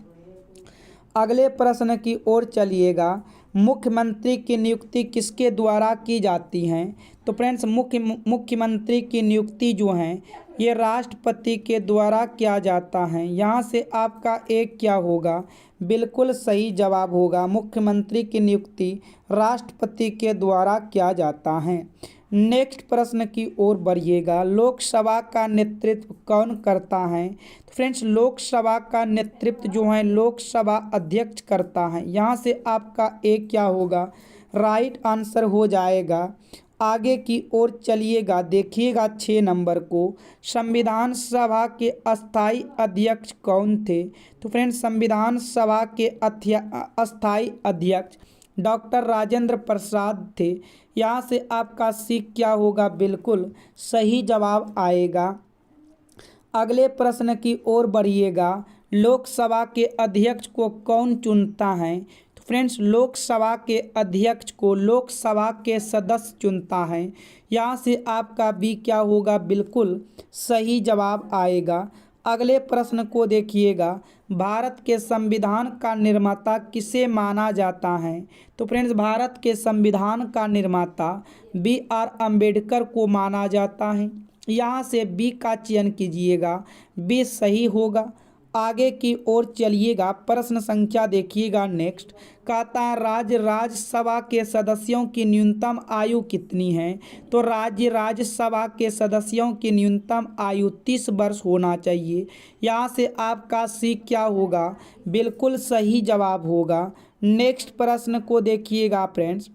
Speaker 1: अगले प्रश्न की ओर चलिएगा। मुख्यमंत्री की नियुक्ति किसके द्वारा की जाती है, तो फ्रेंड्स मुख्यमंत्री की नियुक्ति जो है ये राष्ट्रपति के द्वारा किया जाता है। यहाँ से आपका एक क्या होगा, बिल्कुल सही जवाब होगा। मुख्यमंत्री की नियुक्ति राष्ट्रपति के द्वारा किया जाता है। नेक्स्ट प्रश्न की ओर बढ़िएगा। लोकसभा का नेतृत्व कौन करता है, तो फ्रेंड्स लोकसभा का नेतृत्व जो है लोकसभा अध्यक्ष करता है। यहाँ से आपका एक क्या होगा, राइट आंसर हो जाएगा। आगे की ओर चलिएगा, देखिएगा 6 नंबर को, संविधान सभा के अस्थाई अध्यक्ष कौन थे? तो फ्रेंड्स संविधान सभा के अस्थाई अध्यक्ष डॉक्टर राजेंद्र प्रसाद थे। यहाँ से आपका सी क्या होगा? बिल्कुल सही जवाब आएगा। अगले प्रश्न की ओर बढ़िएगा, लोकसभा के अध्यक्ष को कौन चुनता है? तो फ्रेंड्स लोकसभा के अध्यक्ष को लोकसभा के सदस्य चुनता है। यहाँ से आपका बी क्या होगा? बिल्कुल सही जवाब आएगा। अगले प्रश्न को देखिएगा, भारत के संविधान का निर्माता किसे माना जाता है? तो फ्रेंड्स भारत के संविधान का निर्माता B.R. अम्बेडकर को माना जाता है। यहाँ से बी का चयन कीजिएगा, बी सही होगा। आगे की ओर चलिएगा, प्रश्न संख्या देखिएगा नेक्स्ट। कहता है राज्यसभा के सदस्यों की न्यूनतम आयु कितनी है? तो राज्यसभा के सदस्यों की न्यूनतम आयु 30 वर्ष होना चाहिए। यहाँ से आपका सी क्या होगा? बिल्कुल सही जवाब होगा। नेक्स्ट प्रश्न को देखिएगा फ्रेंड्स,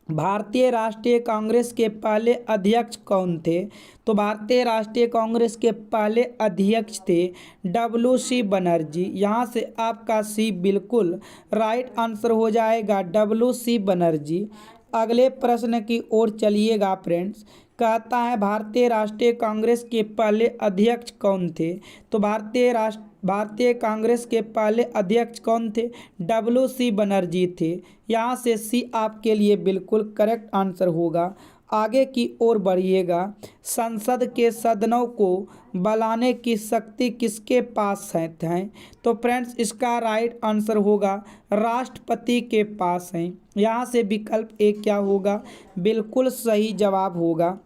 Speaker 1: भारतीय राष्ट्रीय कांग्रेस के पहले अध्यक्ष कौन थे? तो भारतीय राष्ट्रीय कांग्रेस के पहले अध्यक्ष थे WC बनर्जी। यहाँ से आपका सी बिल्कुल राइट आंसर हो जाएगा, WC बनर्जी। अगले प्रश्न की ओर चलिएगा फ्रेंड्स, कहता है भारतीय राष्ट्रीय कांग्रेस के पहले अध्यक्ष कौन थे? तो भारतीय कांग्रेस के पहले अध्यक्ष कौन थे? WC बनर्जी थे। यहाँ से सी आपके लिए बिल्कुल करेक्ट आंसर होगा। आगे की ओर बढ़िएगा, संसद के सदनों को बुलाने की शक्ति किसके पास है? तो फ्रेंड्स इसका राइट आंसर होगा राष्ट्रपति के पास है। यहाँ से विकल्प ए क्या होगा? बिल्कुल सही जवाब होगा।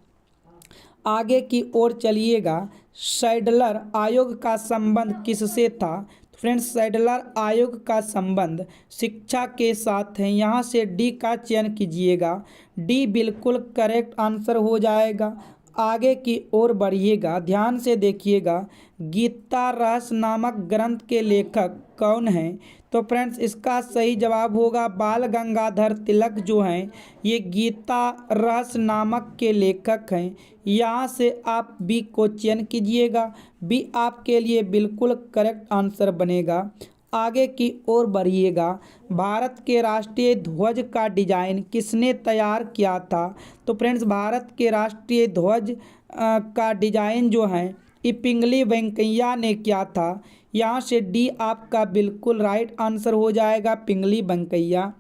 Speaker 1: आगे की ओर चलिएगा, सैडलर आयोग का संबंध किससे था? तो फ्रेंड्स सैडलर आयोग का संबंध शिक्षा के साथ है। यहाँ से डी का चयन कीजिएगा, डी बिल्कुल करेक्ट आंसर हो जाएगा। आगे की ओर बढ़िएगा, ध्यान से देखिएगा, गीता रहस्य नामक ग्रंथ के लेखक कौन हैं? तो फ्रेंड्स इसका सही जवाब होगा बाल गंगाधर तिलक जो हैं ये गीता रहस्य नामक के लेखक हैं। यहाँ से आप बी को चयन कीजिएगा, बी आपके लिए बिल्कुल करेक्ट आंसर बनेगा। आगे की ओर बढ़िएगा, भारत के राष्ट्रीय ध्वज का डिजाइन किसने तैयार किया था? तो फ्रेंड्स भारत के राष्ट्रीय ध्वज का डिजाइन जो है ये पिंगली वेंकैया ने किया था। यहाँ से डी आपका बिल्कुल राइट आंसर हो जाएगा, पिंगली वेंकैया।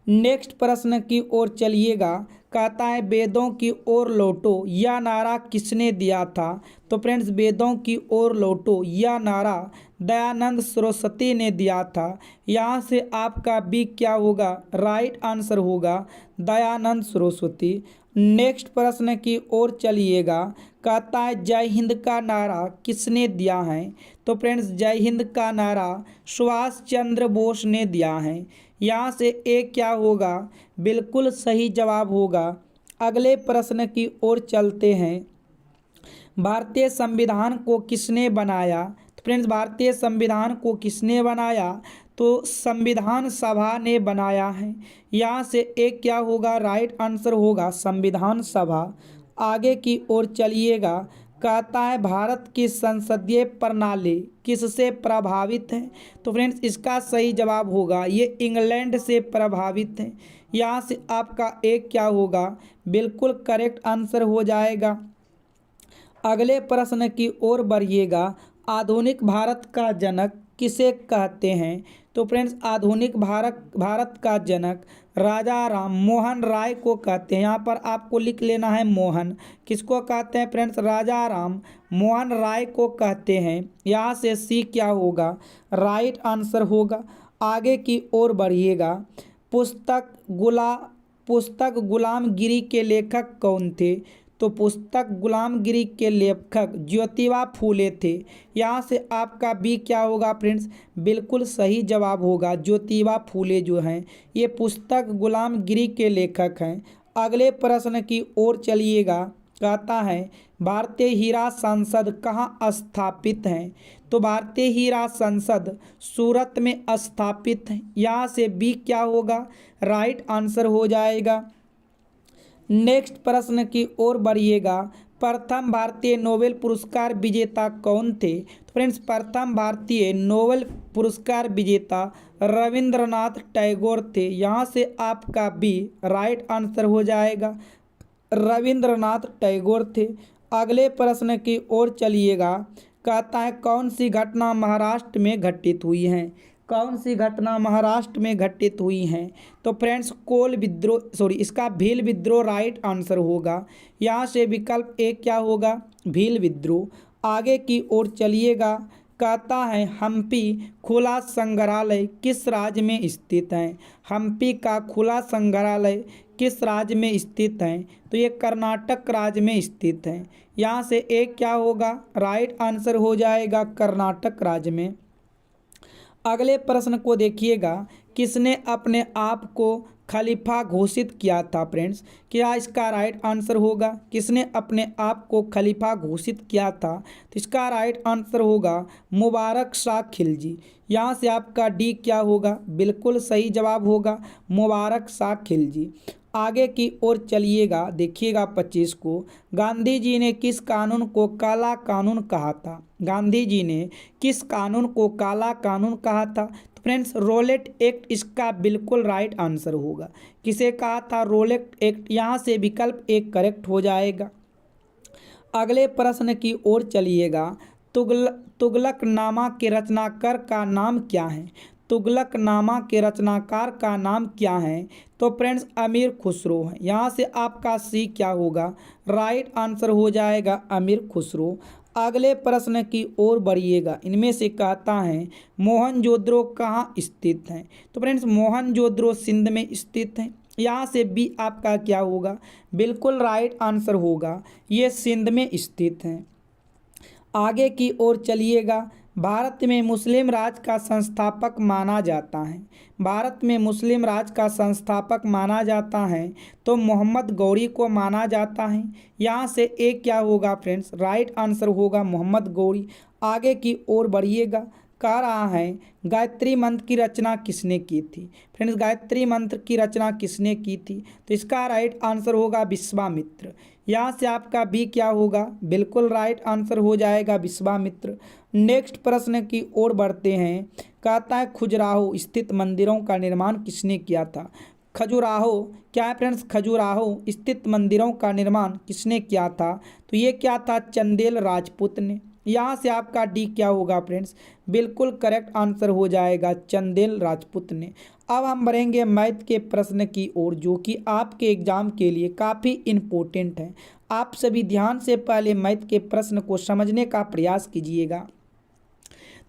Speaker 1: नेक्स्ट प्रश्न की ओर चलिएगा, कहता है वेदों की ओर लौटो यह नारा किसने दिया था? तो फ्रेंड्स वेदों की ओर लौटो यह नारा दयानंद सरस्वती ने दिया था। यहाँ से आपका बी क्या होगा? राइट आंसर होगा दयानंद सरस्वती। नेक्स्ट प्रश्न की ओर चलिएगा, कहता है जय हिंद का नारा किसने दिया है? तो फ्रेंड्स जय हिंद का नारा सुभाष चंद्र बोस ने दिया है। यहाँ से ए क्या होगा? बिल्कुल सही जवाब होगा। अगले प्रश्न की ओर चलते हैं, भारतीय संविधान को किसने बनाया? तो फ्रेंड्स भारतीय संविधान को किसने बनाया? तो संविधान सभा ने बनाया है। यहाँ से एक क्या होगा? राइट आंसर होगा संविधान सभा। आगे की ओर चलिएगा, कहता है भारत की संसदीय प्रणाली किससे प्रभावित है? तो फ्रेंड्स इसका सही जवाब होगा ये इंग्लैंड से प्रभावित है। यहाँ से आपका एक क्या होगा? बिल्कुल करेक्ट आंसर हो जाएगा। अगले प्रश्न की ओर बढ़िएगा, आधुनिक भारत का जनक किसे कहते हैं? तो फ्रेंड्स आधुनिक भारत का जनक राजा राम मोहन राय को कहते हैं। यहाँ पर आपको लिख लेना है मोहन। किसको कहते हैं फ्रेंड्स? राजा राम मोहन राय को कहते हैं। यहाँ से सी क्या होगा? राइट आंसर होगा। आगे की ओर बढ़िएगा, पुस्तक गुलामगिरी के लेखक कौन थे? तो पुस्तक गुलामगिरी के लेखक ज्योतिबा फूले थे। यहाँ से आपका बी क्या होगा फ्रेंड्स? बिल्कुल सही जवाब होगा ज्योतिबा फूले जो हैं ये पुस्तक गुलामगिरी के लेखक हैं। अगले प्रश्न की ओर चलिएगा, कहता है भारतीय हीरा संसद कहाँ स्थापित है? तो भारतीय हीरा संसद सूरत में स्थापित है। यहाँ से बी क्या होगा? राइट आंसर हो जाएगा। नेक्स्ट प्रश्न की ओर बढ़िएगा। प्रथम भारतीय नोबेल पुरस्कार विजेता कौन थे? तो फ्रेंड्स प्रथम भारतीय नोबेल पुरस्कार विजेता रविंद्रनाथ टैगोर थे। यहाँ से आपका बी राइट आंसर हो जाएगा, रविंद्रनाथ टैगोर थे। अगले प्रश्न की ओर चलिएगा। कहता है कौन सी घटना महाराष्ट्र में घटित हुई है? कौन सी घटना महाराष्ट्र में घटित हुई हैं? तो फ्रेंड्स कोल विद्रोह इसका भील विद्रोह राइट आंसर होगा। यहाँ से विकल्प ए क्या होगा? भील विद्रोह। आगे की ओर चलिएगा। कहता है हम्पी खुला संग्रहालय किस राज्य में स्थित है? हम्पी का खुला संग्रहालय किस राज्य में स्थित है? तो ये कर्नाटक राज्य में स्थित है। यहाँ से एक क्या होगा? राइट आंसर हो जाएगा कर्नाटक राज्य में। अगले प्रश्न को देखिएगा। किसने अपने आप को खलीफा घोषित किया था? फ्रेंड्स क्या इसका राइट आंसर होगा? किसने अपने आप को खलीफा घोषित किया था? तो इसका राइट आंसर होगा मुबारक शाह खिलजी। यहाँ से आपका डी क्या होगा? बिल्कुल सही जवाब होगा मुबारक शाह खिलजी। आगे की ओर चलिएगा। देखिएगा 25 को। गांधी जी ने किस कानून को काला कानून कहा था? गांधी जी ने किस कानून को काला कानून कहा था? तो फ्रेंड्स रोलेट एक्ट इसका बिल्कुल राइट आंसर होगा। किसे कहा था? Rowlatt Act. यहाँ से विकल्प एक करेक्ट हो जाएगा। अगले प्रश्न की ओर चलिएगा। तुगलकनामा के रचनाकार का नाम क्या है? तुगलकनामा के रचनाकार का नाम क्या है? तो फ्रेंड्स अमीर खुसरो है। यहाँ से आपका सी क्या होगा? राइट आंसर हो जाएगा अमीर खुसरो। अगले प्रश्न की ओर बढ़िएगा। इनमें से कहता है मोहनजोदड़ो कहाँ स्थित है? तो फ्रेंड्स मोहनजोदड़ो सिंध में स्थित है। यहाँ से बी आपका क्या होगा? बिल्कुल राइट आंसर होगा, ये सिंध में स्थित है। आगे की ओर चलिएगा। भारत में मुस्लिम राज का संस्थापक माना जाता है। भारत में मुस्लिम राज का संस्थापक माना जाता है तो मोहम्मद गौरी को माना जाता है। यहाँ से एक क्या होगा फ्रेंड्स? राइट आंसर होगा मोहम्मद गौरी। आगे की ओर बढ़िएगा। कह रहा है गायत्री मंत्र की रचना किसने की थी? फ्रेंड्स गायत्री मंत्र की रचना किसने की थी? तो इसका राइट आंसर होगा विश्वामित्र। यहाँ से आपका बी क्या होगा? बिल्कुल राइट आंसर हो जाएगा विश्वामित्र। नेक्स्ट प्रश्न की ओर बढ़ते हैं। कहता है खजुराहो स्थित मंदिरों का निर्माण किसने किया था? खजुराहो क्या है फ्रेंड्स? खजुराहो स्थित मंदिरों का निर्माण किसने किया था? तो ये क्या था? चंदेल राजपूत ने। यहाँ से आपका डी क्या होगा फ्रेंड्स? बिल्कुल करेक्ट आंसर हो जाएगा चंदेल राजपूत ने। अब हम बढ़ेंगे मैथ के प्रश्न की ओर, जो कि आपके एग्जाम के लिए काफ़ी इम्पोर्टेंट है। आप सभी ध्यान से पहले मैथ के प्रश्न को समझने का प्रयास कीजिएगा।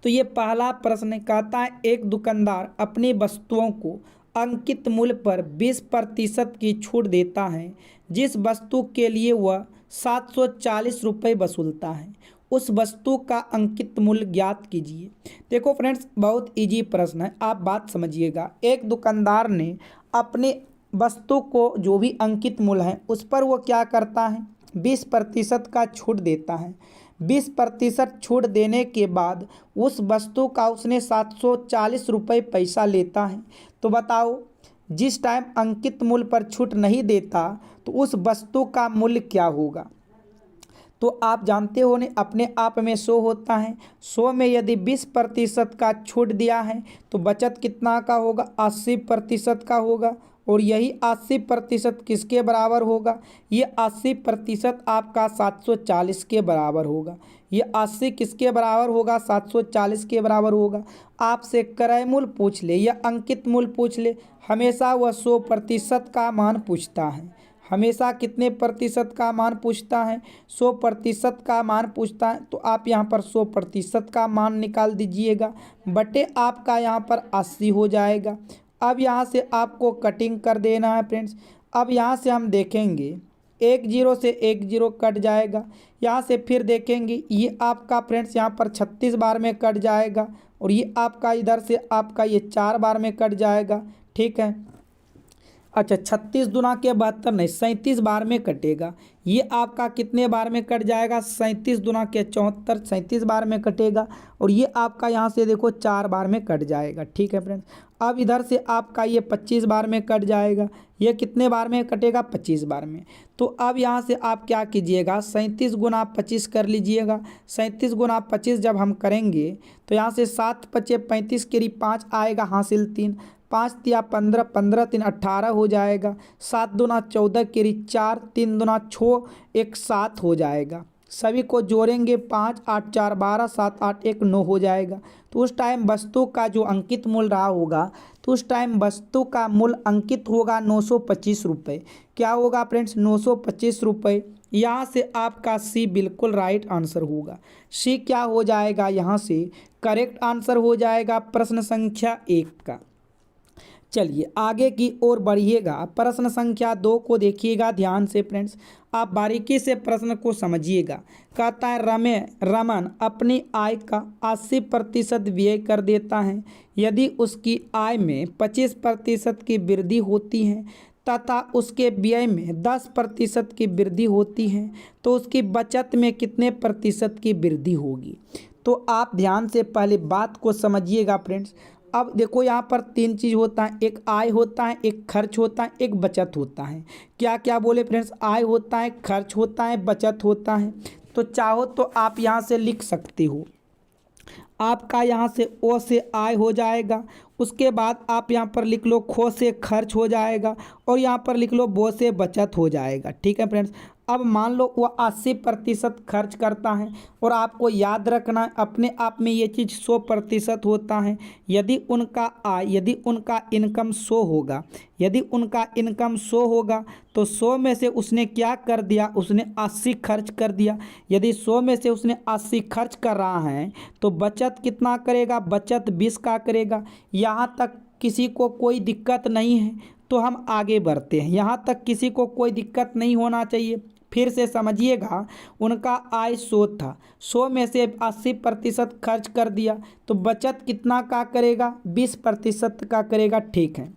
Speaker 1: तो ये पहला प्रश्न कहता है एक दुकानदार अपनी वस्तुओं को अंकित मूल्य पर 20% की छूट देता है। जिस वस्तु के लिए वह 740 रुपये वसूलता है, उस वस्तु का अंकित मूल्य ज्ञात कीजिए। देखो फ्रेंड्स बहुत इजी प्रश्न है, आप बात समझिएगा। एक दुकानदार ने अपनी वस्तु को जो भी अंकित मूल्य है उस पर वो क्या करता है? 20% का छूट देता है। 20% छूट देने के बाद उस वस्तु का उसने 740 रुपये पैसा लेता है। तो बताओ जिस टाइम अंकित मूल्य पर छूट नहीं देता तो उस वस्तु का मूल्य क्या होगा? तो आप जानते हो ने अपने आप में 100 होता है। 100 में यदि 20% का छूट दिया है तो बचत कितना का होगा? 80% का होगा। और यही 80% किसके बराबर होगा? ये 80% आपका 740 के बराबर होगा। ये 80 किसके बराबर होगा? 740 के बराबर होगा। आपसे क्रय मूल्य पूछ ले या अंकित मूल्य पूछ ले, हमेशा वह 100% का मान पूछता है। हमेशा कितने प्रतिशत का मान पूछता है? 100% का मान पूछता है। तो आप यहाँ पर 100% का मान निकाल दीजिएगा, बटे आपका यहाँ पर 80 हो जाएगा। अब यहाँ से आपको कटिंग कर देना है फ्रेंड्स। अब यहाँ से हम देखेंगे 1 0 से 1 0 कट जाएगा। यहाँ से फिर देखेंगे ये आपका फ्रेंड्स यहाँ पर 36 बार में कट जाएगा और ये आपका इधर से आपका ये 4 बार में कट जाएगा। ठीक है, अच्छा 36 दुना के 72 नहीं, 37 बार में कटेगा। ये आपका कितने बार में कट जाएगा? 37 दुना के 74, 37 बार में कटेगा। और ये आपका यहाँ से देखो 4 बार में कट जाएगा। ठीक है फ्रेंड्स, अब इधर से आपका ये 25 बार में कट जाएगा। ये कितने बार में कटेगा? 25 बार में। तो अब यहाँ से आप क्या कीजिएगा, 37 गुना 25 कर लीजिएगा। 37 गुना 25 जब हम करेंगे तो यहाँ से 7 पचे 35 केरी 5 आएगा, हासिल 3, 5 तिया 15, 15 3 18 हो जाएगा। 7 दुना 14 केरी 4, 3 दुना 6, 1 7 हो जाएगा। सभी को जोड़ेंगे 5 8 4 12, 7 8 1 9 हो जाएगा। तो उस टाइम वस्तु का जो अंकित मूल्य रहा होगा, तो उस टाइम वस्तु का मूल्य अंकित होगा 925 रुपये। क्या होगा फ्रेंड्स? 925 रुपये। यहाँ से आपका सी बिल्कुल राइट आंसर होगा। सी क्या हो जाएगा? यहाँ से करेक्ट आंसर हो जाएगा प्रश्न संख्या 1 का। चलिए आगे की ओर बढ़िएगा। प्रश्न संख्या 2 को देखिएगा ध्यान से फ्रेंड्स, आप बारीकी से प्रश्न को समझिएगा। कहता है रमन अपनी आय का 80% व्यय कर देता है। यदि उसकी आय में 25% की वृद्धि होती है तथा उसके व्यय में 10% की वृद्धि होती है तो उसकी बचत में कितने प्रतिशत की वृद्धि होगी? तो आप ध्यान से पहले बात को समझिएगा फ्रेंड्स। अब देखो यहाँ पर 3 चीज़ होता है, एक आय होता है, एक खर्च होता है, एक बचत होता है। क्या क्या बोले फ्रेंड्स? आय होता है, खर्च होता है, बचत होता है। तो चाहो तो आप यहाँ से लिख सकते हो, आपका यहाँ से ओ से आय हो जाएगा, उसके बाद आप यहाँ पर लिख लो खो से खर्च हो जाएगा, और यहाँ पर लिख लो बो से बचत हो जाएगा। ठीक है फ्रेंड्स, अब मान लो वह 80% खर्च करता है, और आपको याद रखना है अपने आप में ये चीज़ 100% होता है। यदि उनका इनकम 100 होगा, यदि उनका इनकम 100 होगा तो 100 में से उसने क्या कर दिया? उसने 80 खर्च कर दिया। यदि 100 में से उसने 80 खर्च कर रहा है तो बचत कितना करेगा? बचत 20 का करेगा। यहाँ तक किसी को कोई दिक्कत नहीं है तो हम आगे बढ़ते हैं। यहाँ तक किसी को कोई दिक्कत नहीं होना चाहिए। फिर से समझिएगा, उनका आय 100 था, 100 में से 80% खर्च कर दिया तो बचत कितना का करेगा? 20% का करेगा। ठीक है,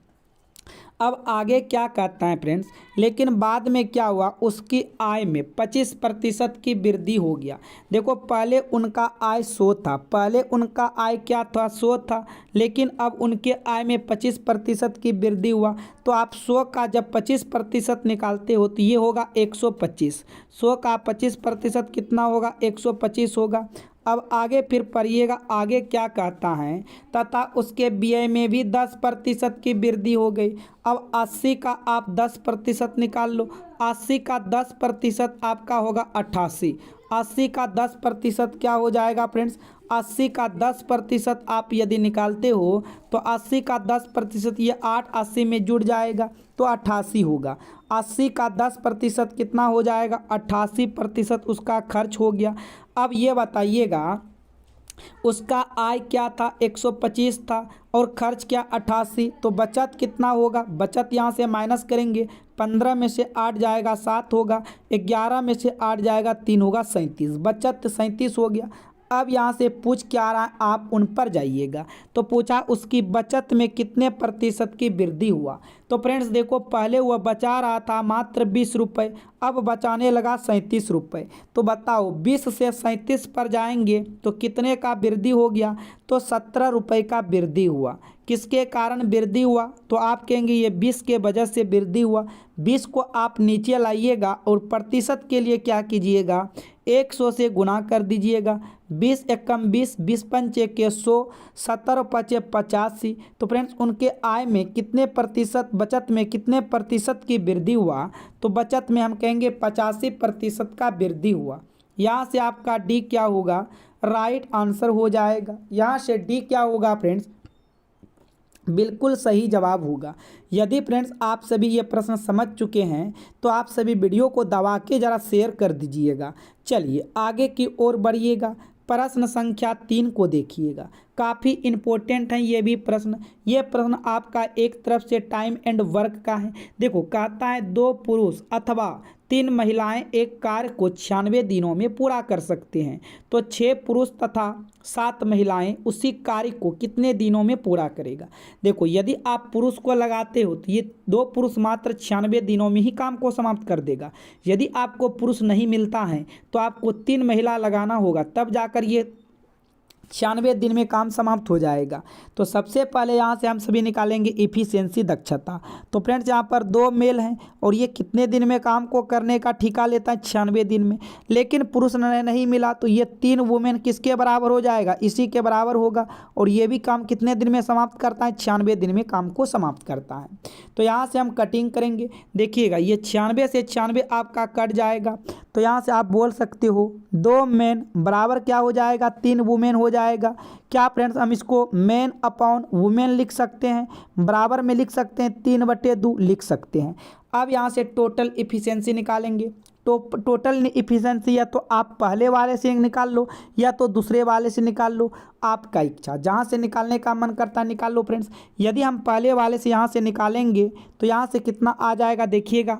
Speaker 1: अब आगे क्या कहता है फ्रेंड्स, लेकिन बाद में क्या हुआ? उसकी आय में 25% की वृद्धि हो गया। देखो पहले उनका आय 100 था, पहले उनका आय क्या था? 100 था, लेकिन अब उनके आय में 25% की वृद्धि हुआ। तो आप 100 का जब 25% निकालते हो तो ये होगा 125। 100 का 25% कितना होगा? 125 होगा। अब आगे फिर पढ़िएगा, आगे क्या कहता है? तथा उसके व्यय में भी 10% की वृद्धि हो गई। अब 80 का आप 10% निकाल लो, 80 का 10% आपका होगा 88। 80 का 10% क्या हो जाएगा फ्रेंड्स? 80 का 10% आप यदि निकालते हो तो 80 का 10% ये 8 80 में जुड़ जाएगा तो 88 होगा। 80 का 10% कितना हो जाएगा? 88% उसका खर्च हो गया। अब ये बताइएगा, उसका आय क्या था? 125 था, और खर्च क्या? 88। तो बचत कितना होगा? बचत यहाँ से माइनस करेंगे, 15 में से 8 जाएगा 7 होगा, 11 में से 8 जाएगा 3 होगा 37। बचत 37 हो गया। अब यहाँ से पूछ क्या रहा है, आप उन पर जाइएगा। तो पूछा उसकी बचत में कितने प्रतिशत की वृद्धि हुआ। तो फ्रेंड्स देखो, पहले वह बचा रहा था मात्र 20 रुपये, अब बचाने लगा 37 रुपये। तो बताओ 20 से 37 पर जाएंगे तो कितने का वृद्धि हो गया? तो 17 रुपये का वृद्धि हुआ। किसके कारण वृद्धि हुआ? तो आप कहेंगे ये 20 के वजह से वृद्धि हुआ। 20 को आप नीचे लाइएगा और प्रतिशत के लिए क्या कीजिएगा? 100 से गुना कर दीजिएगा। 20 एकम 20, 20 पंचे के 100, 70 पचे 85। तो फ्रेंड्स उनके आय में कितने प्रतिशत, बचत में कितने प्रतिशत की वृद्धि हुआ? तो बचत में हम कहेंगे 85% का वृद्धि हुआ। यहाँ से आपका डी क्या होगा? राइट आंसर हो जाएगा। यहाँ से डी क्या होगा फ्रेंड्स? बिल्कुल सही जवाब होगा। यदि फ्रेंड्स आप सभी ये प्रश्न समझ चुके हैं तो आप सभी वीडियो को दबा के ज़रा शेयर कर दीजिएगा। चलिए आगे की ओर बढ़िएगा। प्रश्न संख्या 3 को देखिएगा, काफ़ी इम्पोर्टेंट है ये भी प्रश्न। ये प्रश्न आपका एक तरफ से टाइम एंड वर्क का है। देखो कहता है 2 पुरुष अथवा 3 महिलाएं एक कार्य को 96 दिनों में पूरा कर सकते हैं, तो 6 पुरुष तथा 7 महिलाएं उसी कार्य को कितने दिनों में पूरा करेगा। देखो यदि आप पुरुष को लगाते हो तो ये 2 पुरुष मात्र 96 दिनों में ही काम को समाप्त कर देगा। यदि आपको पुरुष नहीं मिलता है तो आपको 3 महिला लगाना होगा, तब जाकर ये 96 दिन में काम समाप्त हो जाएगा। तो सबसे पहले यहाँ से हम सभी निकालेंगे इफ़िशियंसी, दक्षता। तो फ्रेंड्स यहाँ पर 2 मेल हैं और ये कितने दिन में काम को करने का ठेका लेता है, 96 दिन में। लेकिन पुरुष नहीं मिला तो ये 3 वुमेन किसके बराबर हो जाएगा, इसी के बराबर होगा। और ये भी काम कितने दिन में समाप्त करता है, 96 दिन में काम को समाप्त करता है। तो यहाँ से हम कटिंग करेंगे, देखिएगा ये 96 से 96 आपका कट जाएगा। तो यहाँ से आप बोल सकते हो 2 मेन बराबर क्या हो जाएगा, 3 वुमेन हो जाएगा। क्या फ्रेंड्स हम इसको मेन अपॉन वुमेन लिख सकते हैं, बराबर में लिख सकते हैं, 3/2 लिख सकते हैं। अब यहाँ से टोटल इफ़िशियंसी निकालेंगे। तो टोटल इफ़िशियंसी या तो आप पहले वाले से निकाल लो या तो दूसरे वाले से निकाल लो, आपका इच्छा, जहाँ से निकालने का मन करता है निकाल लो फ्रेंड्स। यदि हम पहले वाले से यहाँ से निकालेंगे तो यहाँ से कितना आ जाएगा, देखिएगा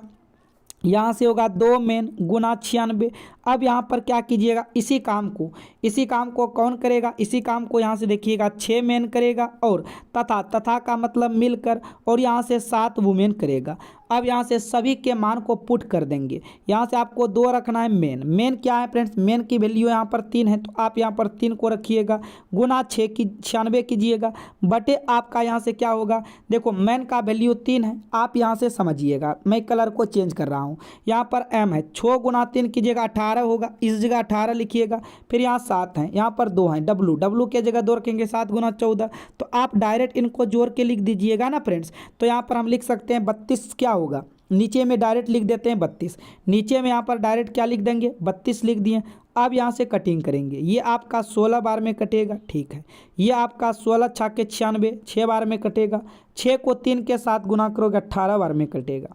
Speaker 1: यहाँ से होगा 2 मेन गुना 96। अब यहाँ पर क्या कीजिएगा, इसी काम को कौन करेगा, इसी काम को यहाँ से देखिएगा 6 मेन करेगा और तथा का मतलब मिलकर, और यहाँ से 7 वुमेन करेगा। अब यहाँ से सभी के मान को पुट कर देंगे। यहाँ से आपको 2 रखना है। मेन क्या है फ्रेंड्स, मेन की वैल्यू यहाँ पर 3 है, तो आप यहाँ पर 3 को रखिएगा, गुना 6 की 96 कीजिएगा, बटे आपका यहाँ से क्या होगा, देखो मेन का वैल्यू 3 है, आप यहाँ से समझिएगा, मैं कलर को चेंज कर रहा हूँ। यहाँ पर m है, 6 गुना 3 कीजिएगा 18 होगा, इस जगह 18 लिखिएगा। फिर यहाँ 7 है, यहाँ पर 2 हैं, w के जगह 2 रखेंगे, 7 गुना 14। तो आप डायरेक्ट इनको जोड़ के लिख दीजिएगा ना फ्रेंड्स। तो यहाँ पर हम लिख सकते हैं 32 क्या होगा, नीचे में डायरेक्ट लिख देते हैं 32, नीचे में यहाँ पर डायरेक्ट क्या लिख देंगे, 32 लिख दिए। अब यहाँ से कटिंग करेंगे, ये आपका 16 बार में कटेगा, ठीक है। ये आपका 16 छक्के 96 6 बार में कटेगा, 6 को 3 के साथ गुना करोगे 18 बार में कटेगा।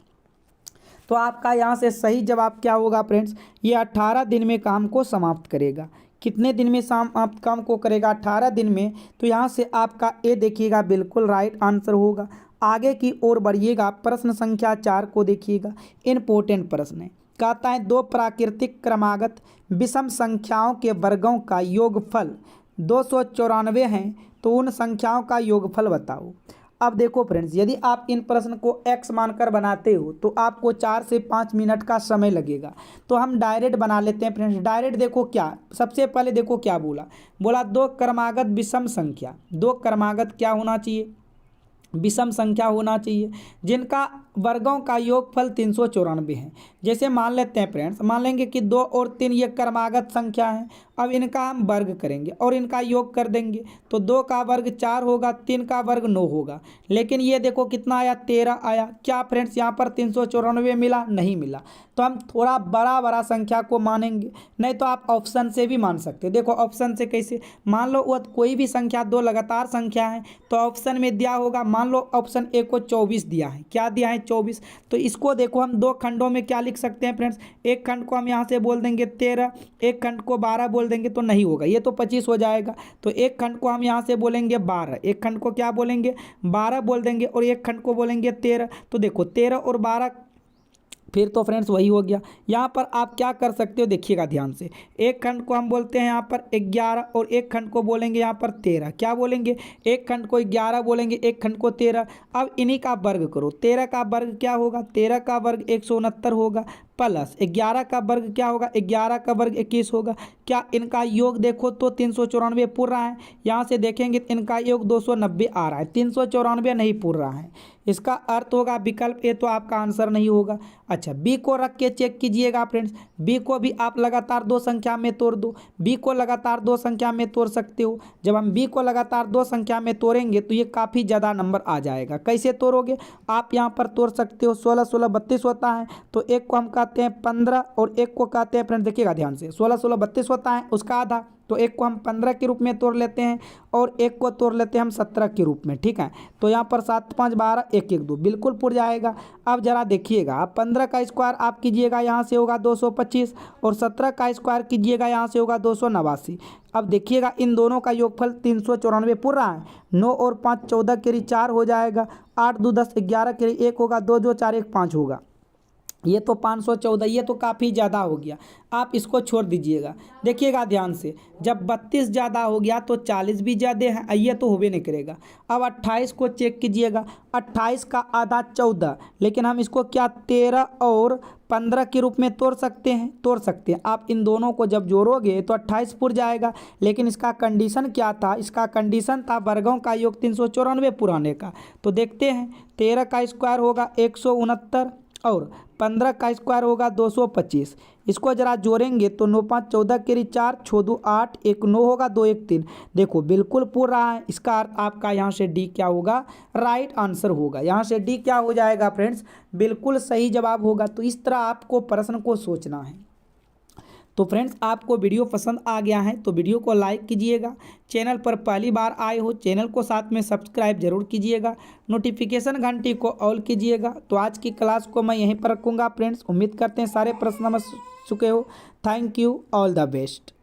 Speaker 1: तो आपका यहाँ से सही जवाब क्या होगा फ्रेंड्स, ये 18 दिन में काम को समाप्त करेगा। कितने दिन में समाप्त काम को करेगा, 18 दिन में। तो यहाँ से आपका ए देखिएगा बिल्कुल राइट आंसर होगा। आगे की ओर बढ़िएगा, प्रश्न संख्या 4 को देखिएगा, इम्पोर्टेंट प्रश्न है। कहता है 2 प्राकृतिक क्रमागत विषम संख्याओं के वर्गों का योगफल 294 हैं, तो उन संख्याओं का योगफल बताओ। अब देखो फ्रेंड्स, यदि आप इन प्रश्न को x मानकर बनाते हो तो आपको 4 से 5 मिनट का समय लगेगा। तो हम डायरेक्ट बना लेते हैं फ्रेंड्स। डायरेक्ट देखो क्या, सबसे पहले देखो क्या बोला 2 क्रमागत विषम संख्या। 2 क्रमागत क्या होना चाहिए, विषम संख्या होना चाहिए, जिनका वर्गों का योगफल 394 है। जैसे मान लेते हैं फ्रेंड्स, मान लेंगे कि 2 और 3 ये क्रमागत संख्या हैं। अब इनका हम वर्ग करेंगे और इनका योग कर देंगे, तो 2 का वर्ग 4 होगा, 3 का वर्ग 9 होगा। लेकिन ये देखो कितना आया, 13 आया। क्या फ्रेंड्स यहाँ पर 394 मिला, नहीं मिला। तो हम थोड़ा बड़ा संख्या को मानेंगे, नहीं तो आप ऑप्शन से भी मान सकते हैं। देखो ऑप्शन से कैसे, मान लो वो कोई भी संख्या 2 लगातार संख्या है तो ऑप्शन में दिया होगा, मान लो ऑप्शन ए को 24 दिया है, क्या दिया है 24। तो इसको देखो हम 2 खंडों में क्या लिख सकते हैं फ्रेंड्स, एक खंड को हम यहाँ से बोल देंगे 13, एक खंड को 12 बोल देंगे, तो नहीं होगा, ये तो 25 हो जाएगा। तो एक खंड को हम यहाँ से बोलेंगे 12, एक खंड को क्या बोलेंगे 12 बोल देंगे, और एक खंड को बोलेंगे 13। तो देखो 13 और 12 फिर तो फ्रेंड्स वही हो गया। यहाँ पर आप क्या कर सकते हो, देखिएगा ध्यान से, एक खंड को हम बोलते हैं यहाँ पर 11 और एक खंड को बोलेंगे यहाँ पर 13। क्या बोलेंगे, एक खंड को 11 बोलेंगे, एक खंड को 13। अब इन्हीं का वर्ग करो, 13 का वर्ग क्या होगा, 13 का वर्ग 169 होगा, प्लस 11 का वर्ग क्या होगा, 11 का वर्ग 21 होगा। क्या इनका योग देखो तो 394 पूर रहा है, यहाँ से देखेंगे इनका योग 290 आ रहा है, 394 नहीं पूर रहा है। इसका अर्थ होगा विकल्प ए तो आपका आंसर नहीं होगा। अच्छा, बी को रख के चेक कीजिएगा फ्रेंड्स, बी को भी आप लगातार 2 संख्या में तोड़ दो, बी को लगातार 2 संख्या में तोड़ सकते हो। जब हम बी को लगातार 2 संख्या में तोड़ेंगे तो ये काफ़ी ज़्यादा नंबर आ जाएगा। कैसे तोड़ोगे, आप यहाँ पर तोड़ सकते हो, 16 16 32 होता है, तो एक को हम कहते हैं 15 और एक को कहते हैं फ्रेंड्स, देखिएगा ध्यान से, 16 16 32 होता है, उसका आधा, तो एक को हम 15 के रूप में तोड़ लेते हैं और एक को तोड़ लेते हैं हम 17 के रूप में, ठीक है। तो यहाँ पर 7 5 12 1 1 2 बिल्कुल पुर जाएगा। अब जरा देखिएगा, 15 का स्क्वायर आप कीजिएगा, यहाँ से होगा 225 और 17 का स्क्वायर कीजिएगा, यहाँ से होगा 289। अब देखिएगा इन दोनों का योगफल 394 पुर रहा है। 9 और 5 14 केरी 4 हो जाएगा, 8 2 10 11 केरी 1 होगा, 2 2 4 1 5 होगा। ये तो 514, ये तो काफ़ी ज़्यादा हो गया, आप इसको छोड़ दीजिएगा। देखिएगा ध्यान से, जब 32 ज़्यादा हो गया तो 40 भी ज़्यादा है, ये तो होबे नहीं करेगा। अब 28 को चेक कीजिएगा, 28 का आधा 14, लेकिन हम इसको क्या 13 और 15 के रूप में तोड़ सकते हैं। आप इन दोनों को जब जोड़ोगे तो 28 पुर जाएगा, लेकिन इसका कंडीशन क्या था, इसका कंडीशन था वर्गों का योग 394 पुराने का। तो देखते हैं, 13 का स्क्वायर होगा 169 और 15 का स्क्वायर होगा 225। इसको जरा जोड़ेंगे तो 9 5 14 के 4, 6 2 8, 1 9 होगा, 2 1 3। देखो बिल्कुल पूर रहा है। इसका अर्थ आपका यहाँ से डी क्या होगा, राइट आंसर होगा। यहाँ से डी क्या हो जाएगा फ्रेंड्स, बिल्कुल सही जवाब होगा। तो इस तरह आपको प्रश्न को सोचना है। तो फ्रेंड्स, आपको वीडियो पसंद आ गया है तो वीडियो को लाइक कीजिएगा। चैनल पर पहली बार आए हो, चैनल को साथ में सब्सक्राइब जरूर कीजिएगा। नोटिफिकेशन घंटी को ऑल कीजिएगा। तो आज की क्लास को मैं यहीं पर रखूँगा फ्रेंड्स। उम्मीद करते हैं सारे प्रश्न समझ चुके हो। Thank you, all the best.